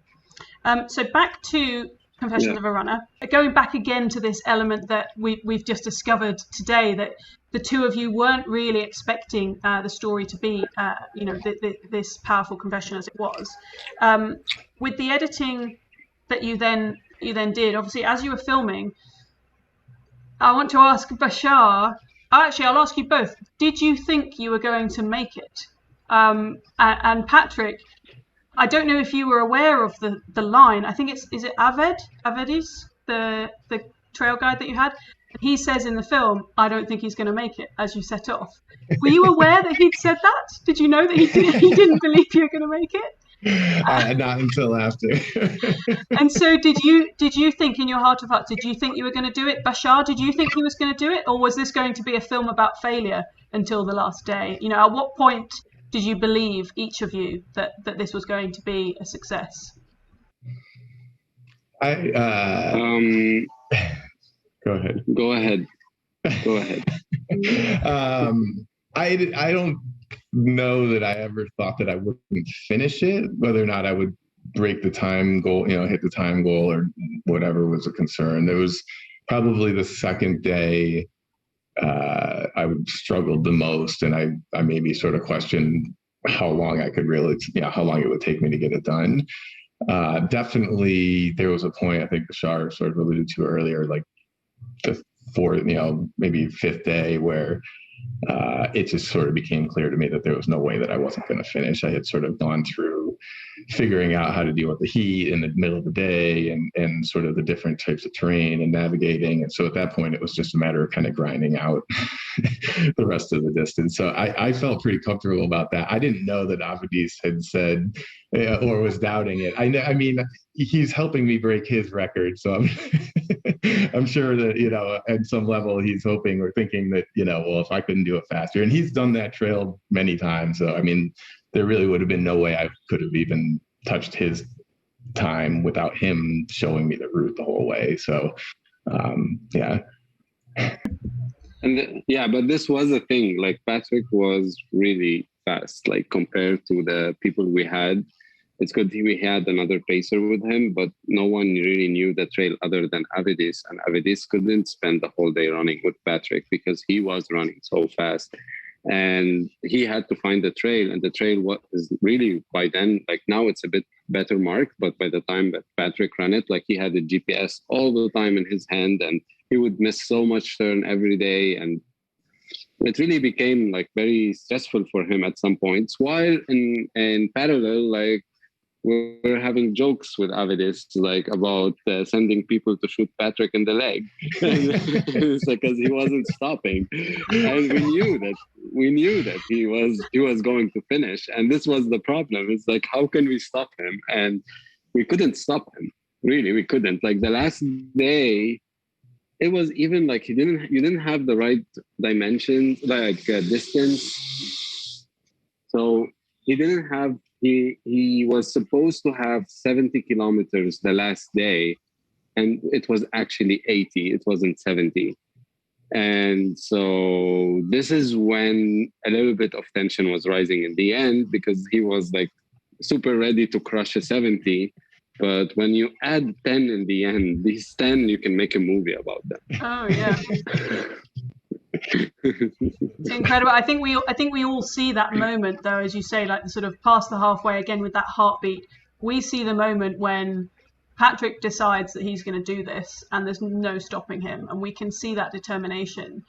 So back to Confessions of a Runner. Going back again to this element that we've just discovered today, that the two of you weren't really expecting the story to be, you know, this powerful confession as it was. With the editing that you then did, obviously, as you were filming, I want to ask Bachar. Actually, I'll ask you both. Did you think you were going to make it? And Patrick, I don't know if you were aware of the line. I think is it Avedis, the trail guide that you had? He says in the film, "I don't think he's going to make it," as you set off. Were you aware that he'd said that? Did you know that he didn't believe you were going to make it?
Not until after.
And so did you think in your heart of hearts, did you think you were going to do it? Bachar, did you think he was going to do it? Or was this going to be a film about failure until the last day? You know, at what point did you believe, each of you, that this was going to be a success?
Go ahead.
I don't know that I ever thought that I wouldn't finish it, whether or not I would break the time goal, you know, hit the time goal or whatever was a concern. There was probably the second day I struggled the most, and I maybe sort of questioned how long I could really, you know, how long it would take me to get it done. Definitely there was a point, I think Bachar sort of alluded to earlier, like the fourth, you know, maybe fifth day, where it just sort of became clear to me that there was no way that I wasn't going to finish. I had sort of gone through figuring out how to deal with the heat in the middle of the day and sort of the different types of terrain and navigating. And so at that point, it was just a matter of kind of grinding out the rest of the distance. So I felt pretty comfortable about that. I didn't know that Avedis had said or was doubting it. I mean, he's helping me break his record. So I'm sure that, you know, at some level he's hoping or thinking that, you know, well, if I couldn't do it faster, and he's done that trail many times. So, I mean, there really would have been no way I could have even touched his time without him showing me the route the whole way. So, yeah.
And but this was a thing. Like, Patrick was really fast, like compared to the people we had. It's good we had another pacer with him, but no one really knew the trail other than Avedis. And Avedis couldn't spend the whole day running with Patrick because he was running so fast. And he had to find the trail, and the trail was really, by then, like now it's a bit better marked, but by the time that Patrick ran it, like he had the GPS all the time in his hand, and he would miss so much turn every day. And it really became like very stressful for him at some points, while in parallel, like we're having jokes with Avedis, like about sending people to shoot Patrick in the leg. It's like, because he wasn't stopping, and we knew that he was going to finish, and this was the problem. It's like, how can we stop him? And we couldn't stop him. Really, we couldn't. Like the last day, it was even like you didn't have the right dimensions, like distance. So he didn't have. He was supposed to have 70 kilometers the last day, and it was actually 80. It wasn't 70. And so this is when a little bit of tension was rising in the end, because he was like super ready to crush a 70. But when you add 10 in the end, these 10, you can make a movie about them.
Oh, yeah. It's incredible. I think we all see that moment, though, as you say, like the sort of past the halfway again with that heartbeat. We see the moment when Patrick decides that he's going to do this, and there's no stopping him, and we can see that determination,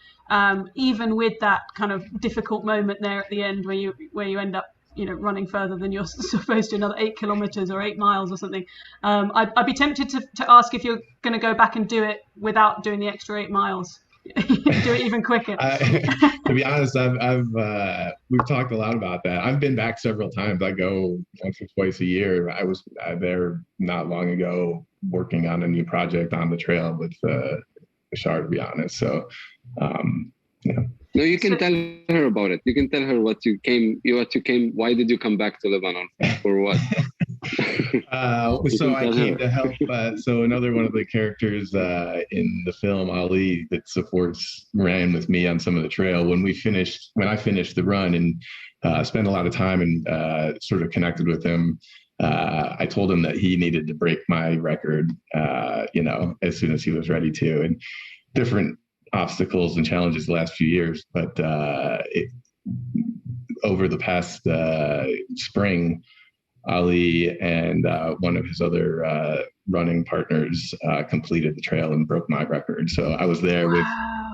even with that kind of difficult moment there at the end where you end up, you know, running further than you're supposed to, another 8 kilometers or 8 miles or something. I'd be tempted to ask if you're going to go back and do it without doing the extra 8 miles. Do it even quicker.
To be honest, we've talked a lot about that. I've been back several times. I go once or twice a year. I was there not long ago working on a new project on the trail with Bachar, to be honest. So, yeah.
No, you can tell her about it. You can tell her what you came. Why did you come back to Lebanon? For what?
So I came to help. So another one of the characters in the film, Ali, that ran with me on some of the trail. When I finished the run and spent a lot of time and sort of connected with him, I told him that he needed to break my record, you know, as soon as he was ready to. And different obstacles and challenges the last few years, but over the past spring, Ali and one of his other running partners completed the trail and broke my record. So I was there with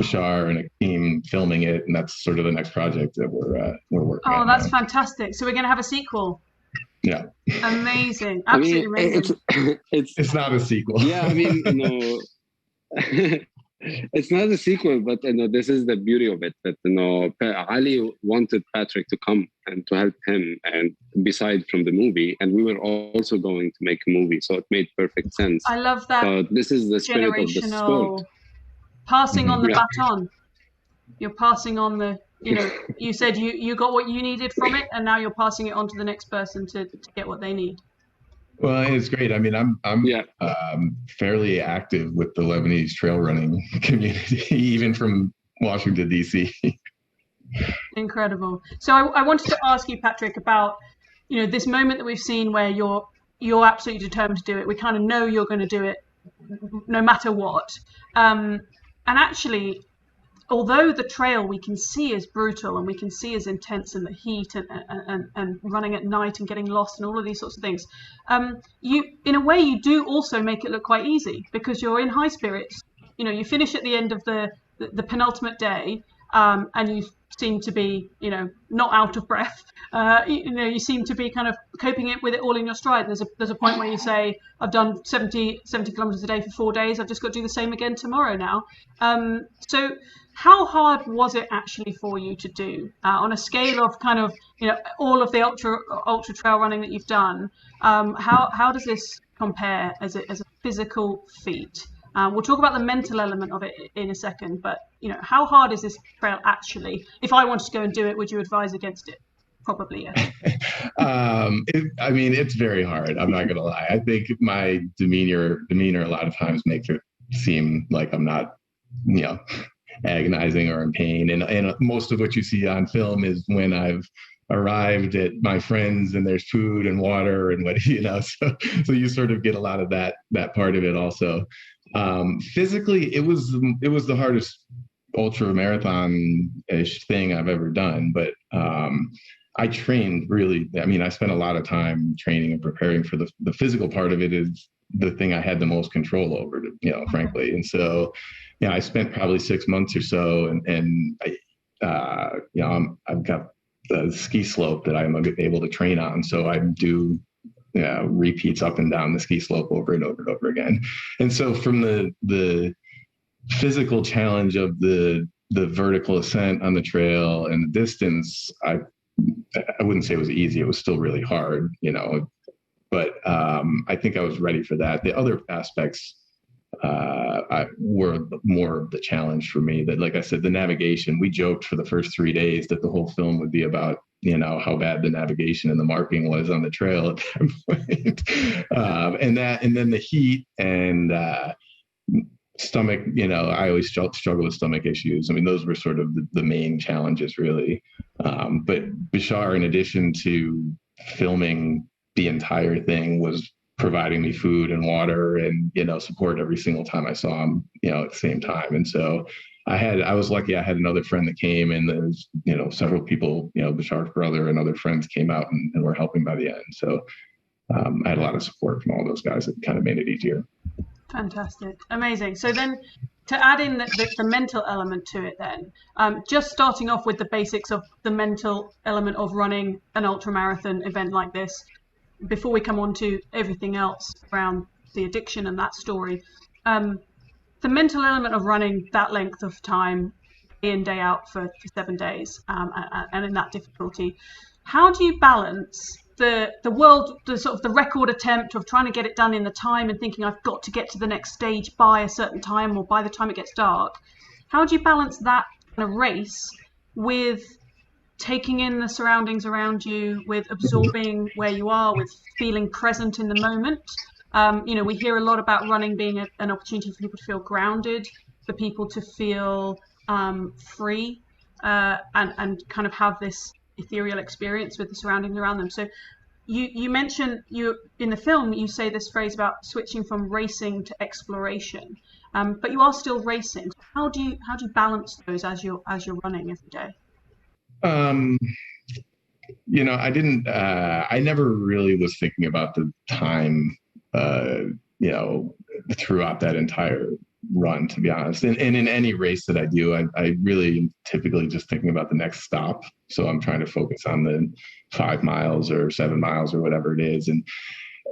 Bachar and a team filming it, and that's sort of the next project that we're working on.
Oh, that's fantastic! So we're going to have a sequel.
Yeah.
Amazing, absolutely amazing.
It's not a sequel.
Yeah, I mean, no. It's not a sequel, but you know, this is the beauty of it. That, you know, Ali wanted Patrick to come and to help him, and beside from the movie, and we were also going to make a movie, so it made perfect sense.
I love that.
But this is the spirit of the sport.
Passing on the baton. You're passing on the. You know, you said you got what you needed from it, and now you're passing it on to the next person to get what they need.
Well, it's great. I mean, I'm fairly active with the Lebanese trail running community, even from Washington, D.C.
Incredible. So I wanted to ask you, Patrick, about, you know, this moment that we've seen where you're absolutely determined to do it. We kind of know you're going to do it no matter what. And actually, although the trail we can see is brutal and we can see is intense in the heat and running at night and getting lost and all of these sorts of things, you, in a way, you do also make it look quite easy because you're in high spirits. You know, you finish at the end of the penultimate day, and you seem to be, not out of breath. You seem to be kind of coping with it all in your stride. There's a point where you say, I've done 70 kilometers a day for 4 days. I've just got to do the same again tomorrow now. So how hard was it actually for you to do on a scale of kind of, all of the ultra trail running that you've done? How does this compare as a physical feat? We'll talk about the mental element of it in a second, but how hard is this trail actually? If I wanted to go and do it, would you advise against it? Probably, yes.
It's very hard. I'm not gonna lie. I think my demeanor a lot of times makes it seem like I'm not, agonizing or in pain. And most of what you see on film is when I've arrived at my friends and there's food and water and what, so you sort of get a lot of that part of it also. Physically, it was the hardest ultra marathon-ish thing I've ever done, but I trained really. I spent a lot of time training and preparing for the physical part of it is the thing I had the most control over, frankly. And so, I spent probably 6 months or so, and I've got the ski slope that I'm able to train on, so I do repeats up and down the ski slope over and over and over again. And so from the physical challenge of the vertical ascent on the trail and the distance, I wouldn't say it was easy. It was still really hard, but I think I was ready for that. The other aspects were more of the challenge for me. That, like I said, the navigation, we joked for the first 3 days that the whole film would be about, how bad the navigation and the marking was on the trail at that point. And then the heat and stomach, I always struggle with stomach issues. Those were sort of the main challenges, really. But Bachar, in addition to filming the entire thing, was providing me food and water and, support every single time I saw him, at the same time. And so I was lucky I had another friend that came, and there's, several people, Bachar's brother and other friends came out and were helping by the end. So I had a lot of support from all those guys that kind of made it easier.
Fantastic. Amazing. So then to add in the mental element to it then, just starting off with the basics of the mental element of running an ultramarathon event like this, before we come on to everything else around the addiction and that story, the mental element of running that length of time, day in, day out for 7 days, and in that difficulty, how do you balance the sort of the record attempt of trying to get it done in the time and thinking I've got to get to the next stage by a certain time or by the time it gets dark? How do you balance that kind of race with taking in the surroundings around you, with absorbing where you are, with feeling present in the moment? We hear a lot about running being an opportunity for people to feel grounded, for people to feel free, and kind of have this ethereal experience with the surroundings around them. So you mentioned, in the film, you say this phrase about switching from racing to exploration, but you are still racing. How do you balance those as you're running every day?
I never really was thinking about the time, throughout that entire run, to be honest. And in any race that I do, I really typically just thinking about the next stop. So I'm trying to focus on the 5 miles or 7 miles or whatever it is. And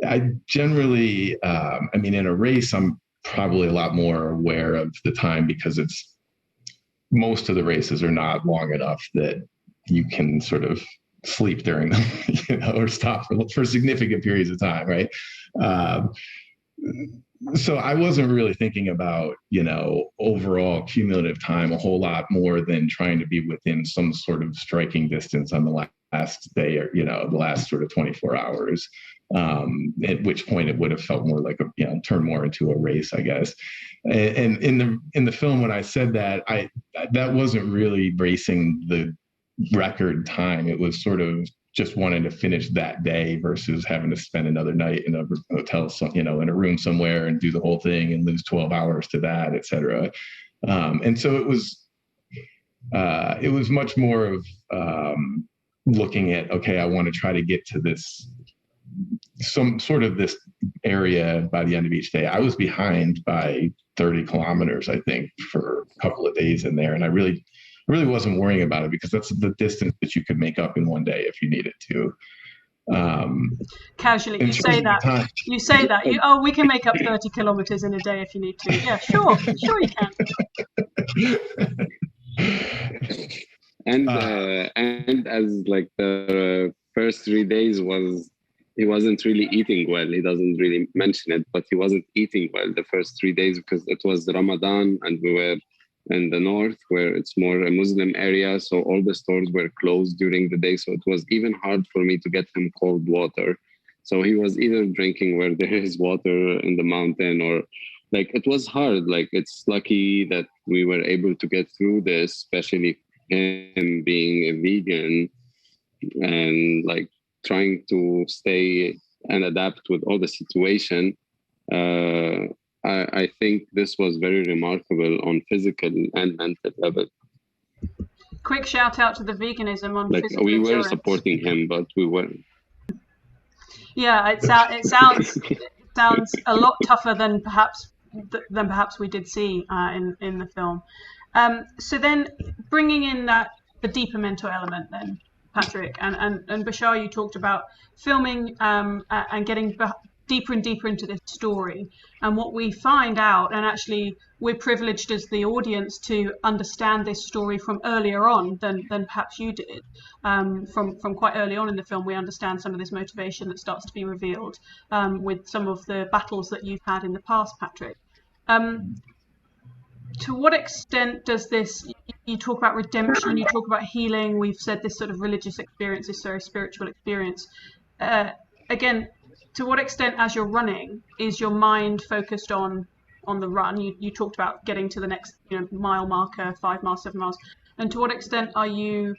I generally, in a race, I'm probably a lot more aware of the time, because most of the races are not long enough that you can sort of sleep during them, or stop for significant periods of time, right? So I wasn't really thinking about, overall cumulative time a whole lot more than trying to be within some sort of striking distance on the last day, or, the last sort of 24 hours, at which point it would have felt more like turned more into a race, I guess. And in the film, when I said that, that wasn't really racing the record time. It was sort of just wanting to finish that day versus having to spend another night in a hotel, in a room somewhere and do the whole thing and lose 12 hours to that, et cetera. And so it was much more of looking at, okay, I want to try to get to some sort of this area by the end of each day. I was behind by 30 kilometers, I think, for a couple of days in there. And I really really wasn't worrying about it because that's the distance that you could make up in one day if you needed to.
Casually, you say that. You say that. We can make up 30 kilometers in a day if you need to. Yeah, sure you can.
And as like the first 3 days he wasn't really eating well. He doesn't really mention it, but he wasn't eating well the first 3 days because it was Ramadan and we were in the north where it's more a Muslim area. So all the stores were closed during the day. So it was even hard for me to get him cold water. So he was either drinking where there is water in the mountain or like it was hard. Like it's lucky that we were able to get through this, especially him being a vegan and like trying to stay and adapt with all the situation. I think this was very remarkable on physical and mental level.
Quick shout out to the veganism on
like
physical
we were
endurance.
supporting him, but we weren't.
Yeah, it sounds a lot tougher than perhaps we did see in the film. So then bringing in the deeper mental element then, Patrick and Bachar, you talked about filming and getting deeper and deeper into this story. And what we find out, and actually we're privileged as the audience to understand this story from earlier on than perhaps you did. From quite early on in the film, we understand some of this motivation that starts to be revealed with some of the battles that you've had in the past, Patrick. To what extent does this, you talk about redemption, you talk about healing, we've said this sort of religious experience, this very spiritual experience. Again, to what extent as you're running, is your mind focused on the run? You talked about getting to the next mile marker, 5 miles, 7 miles. And to what extent are you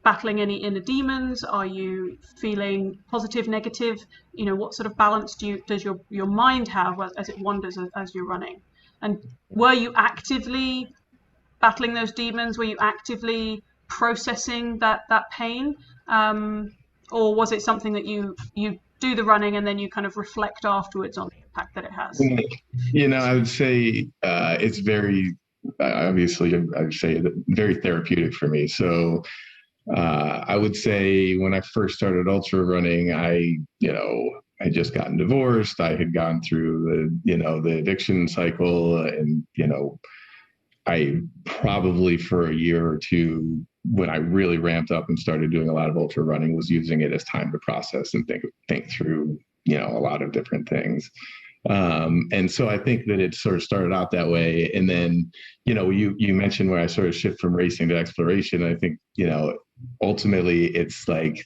battling any inner demons? Are you feeling positive, negative? What sort of balance does your mind have as it wanders as you're running? And were you actively battling those demons? Were you actively processing that pain? Or was it something that you do the running and then you kind of reflect afterwards on the impact that it has?
I would say it's very, obviously, I would say very therapeutic for me. So I would say when I first started ultra running, I just gotten divorced. I had gone through the eviction cycle, and I probably for a year or two, when I really ramped up and started doing a lot of ultra running, was using it as time to process and think through a lot of different things. And so I think that it sort of started out that way, and then you mentioned where I sort of shift from racing to exploration. I think ultimately it's like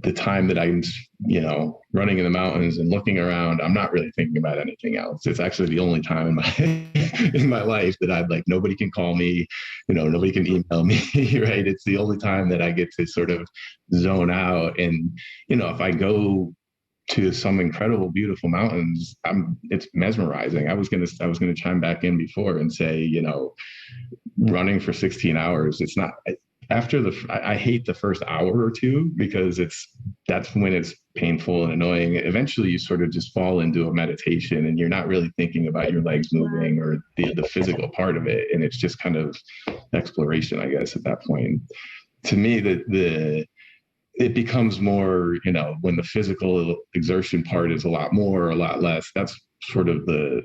the time that I'm, running in the mountains and looking around, I'm not really thinking about anything else. It's actually the only time in my life that I'm like, nobody can call me, nobody can email me, right? It's the only time that I get to sort of zone out. And, if I go to some incredible, beautiful mountains, it's mesmerizing. I was gonna chime back in before and say, running for 16 hours, it's not. After I hate the first hour or two because that's when it's painful and annoying. Eventually you sort of just fall into a meditation and you're not really thinking about your legs moving or the physical part of it. And it's just kind of exploration, I guess, at that point. To me, it becomes more, when the physical exertion part is a lot more or a lot less, that's sort of the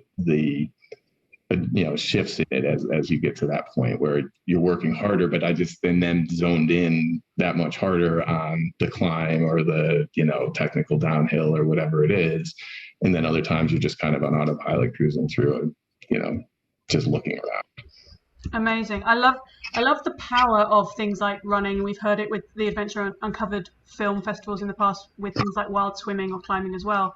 shifts in it as you get to that point where you're working harder, but and then zoned in that much harder on the climb or the, technical downhill or whatever it is. And then other times you're just kind of on autopilot cruising through it, just looking around.
Amazing. I love the power of things like running. We've heard it with the Adventure Uncovered film festivals in the past with things like wild swimming or climbing as well.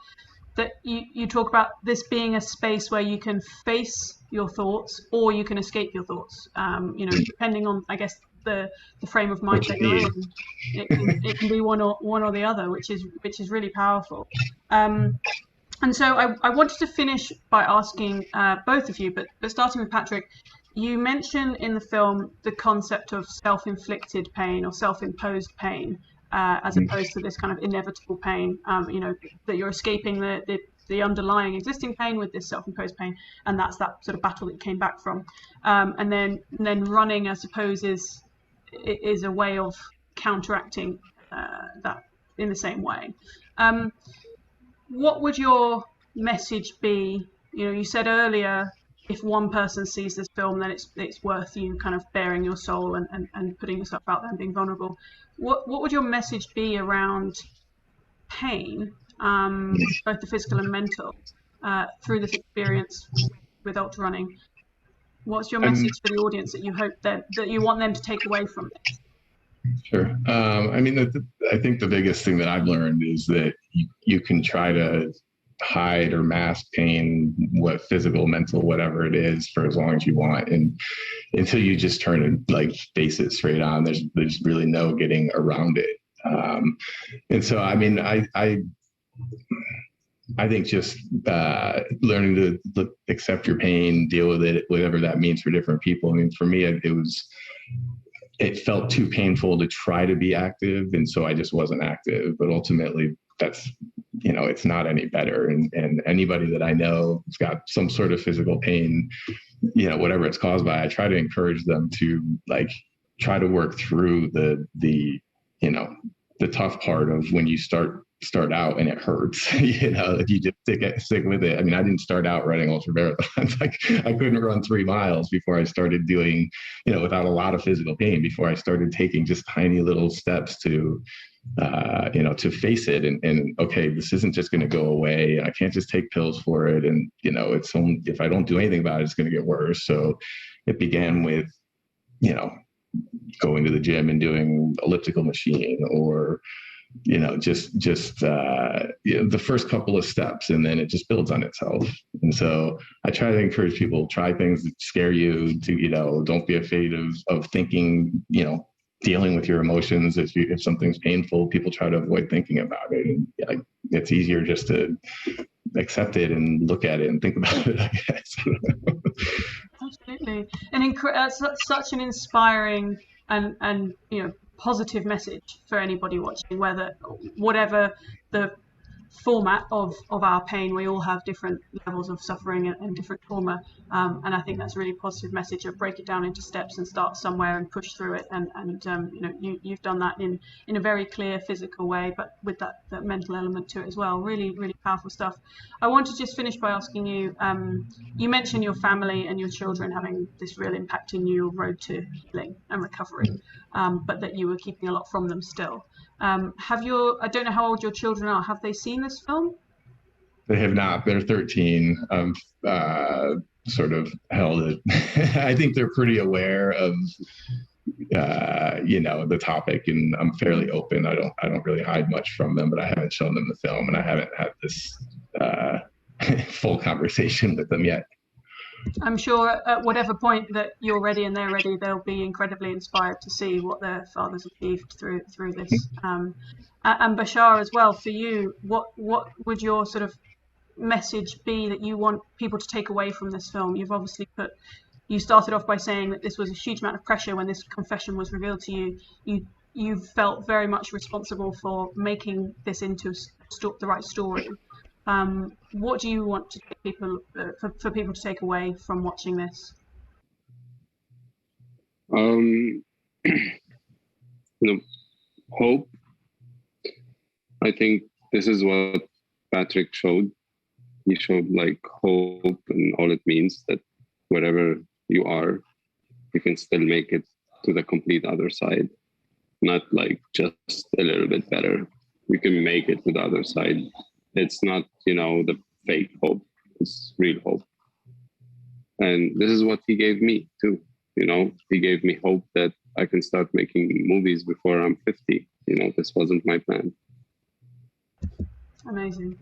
That you talk about this being a space where you can face your thoughts or you can escape your thoughts. Depending on, I guess, the frame of mind that you're in, it can be one or the other, which is really powerful. And so I wanted to finish by asking both of you, but starting with Patrick, you mentioned in the film the concept of self-inflicted pain or self-imposed pain. As opposed to this kind of inevitable pain, that you're escaping the underlying existing pain with this self-imposed pain, and that's that sort of battle that you came back from. And then running, I suppose, is is a way of counteracting that in the same way. What would your message be? You said earlier, if one person sees this film, then it's worth you kind of baring your soul and putting yourself out there and being vulnerable. What would your message be around pain, both the physical and mental, through this experience with ultra running? What's your message for the audience that you hope that you want them to take away from this?
Sure. I think the biggest thing that I've learned is that you can try to hide or mask pain, what physical, mental, whatever it is, for as long as you want, and until you just turn and like face it straight on. There's really no getting around it. And so, I think just learning to accept your pain, deal with it, whatever that means for different people. For me, it felt too painful to try to be active, and so I just wasn't active. But ultimately, that's it's not any better. And anybody that I know has got some sort of physical pain, whatever it's caused by, I try to encourage them to try to work through the tough part of when you start out and it hurts. If you just stick with it. I didn't start out running ultra marathons. I couldn't run 3 miles before I started doing, without a lot of physical pain, before I started taking just tiny little steps to face it. And okay, this isn't just going to go away. I can't just take pills for it. And, it's only, if I don't do anything about it, it's going to get worse. So it began with, going to the gym and doing elliptical machine, or just the first couple of steps, and then it just builds on itself. And so I try to encourage people, try things that scare you, to don't be afraid of thinking, dealing with your emotions. If something's painful, people try to avoid thinking about it, and it's easier just to accept it and look at it and think about it, I guess.
Absolutely. And such an inspiring and positive message for anybody watching, whatever the format of our pain. We all have different levels of suffering and different trauma, and I think that's a really positive message of break it down into steps and start somewhere and push through it. And you've done that in a very clear physical way, but with that mental element to it as well. Really, really powerful stuff. I want to just finish by asking you, you mentioned your family and your children having this real impact in your road to healing and recovery, but that you were keeping a lot from them still. I don't know how old your children are. Have they seen this film?
They have not. They're 13. Sort of held it. I think they're pretty aware of, the topic, and I'm fairly open. I don't really hide much from them, but I haven't shown them the film, and I haven't had this full conversation with them yet.
I'm sure at whatever point that you're ready and they're ready, they'll be incredibly inspired to see what their fathers achieved through this. And Bachar, as well, for you, what would your sort of message be that you want people to take away from this film? You've obviously you started off by saying that this was a huge amount of pressure when this confession was revealed to you. You felt very much responsible for making this into the right story. What do you want to take for people to take away from watching this?
Hope. I think this is what Patrick showed. He showed hope and all it means, that wherever you are, you can still make it to the complete other side. Not just a little bit better. You can make it to the other side. It's not, the fake hope. It's real hope. And this is what he gave me too. He gave me hope that I can start making movies before I'm 50. This wasn't my plan.
Amazing.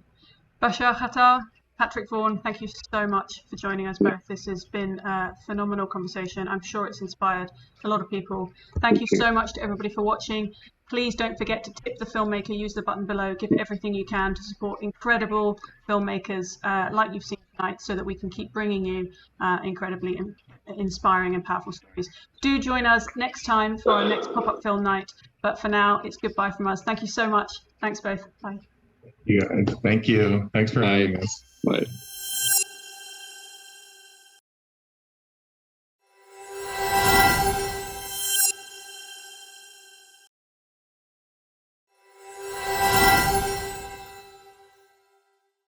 Bachar Khattar, Patrick Vaughan, thank you so much for joining us both. This has been a phenomenal conversation. I'm sure it's inspired a lot of people. Thank you so much to everybody for watching. Please don't forget to tip the filmmaker. Use the button below. Give everything you can to support incredible filmmakers like you've seen tonight, so that we can keep bringing you incredibly inspiring and powerful stories. Do join us next time for our next pop-up film night. But for now, it's goodbye from us. Thank you so much. Thanks both. Bye.
Yeah, thank you. Thanks for having us.
Bye.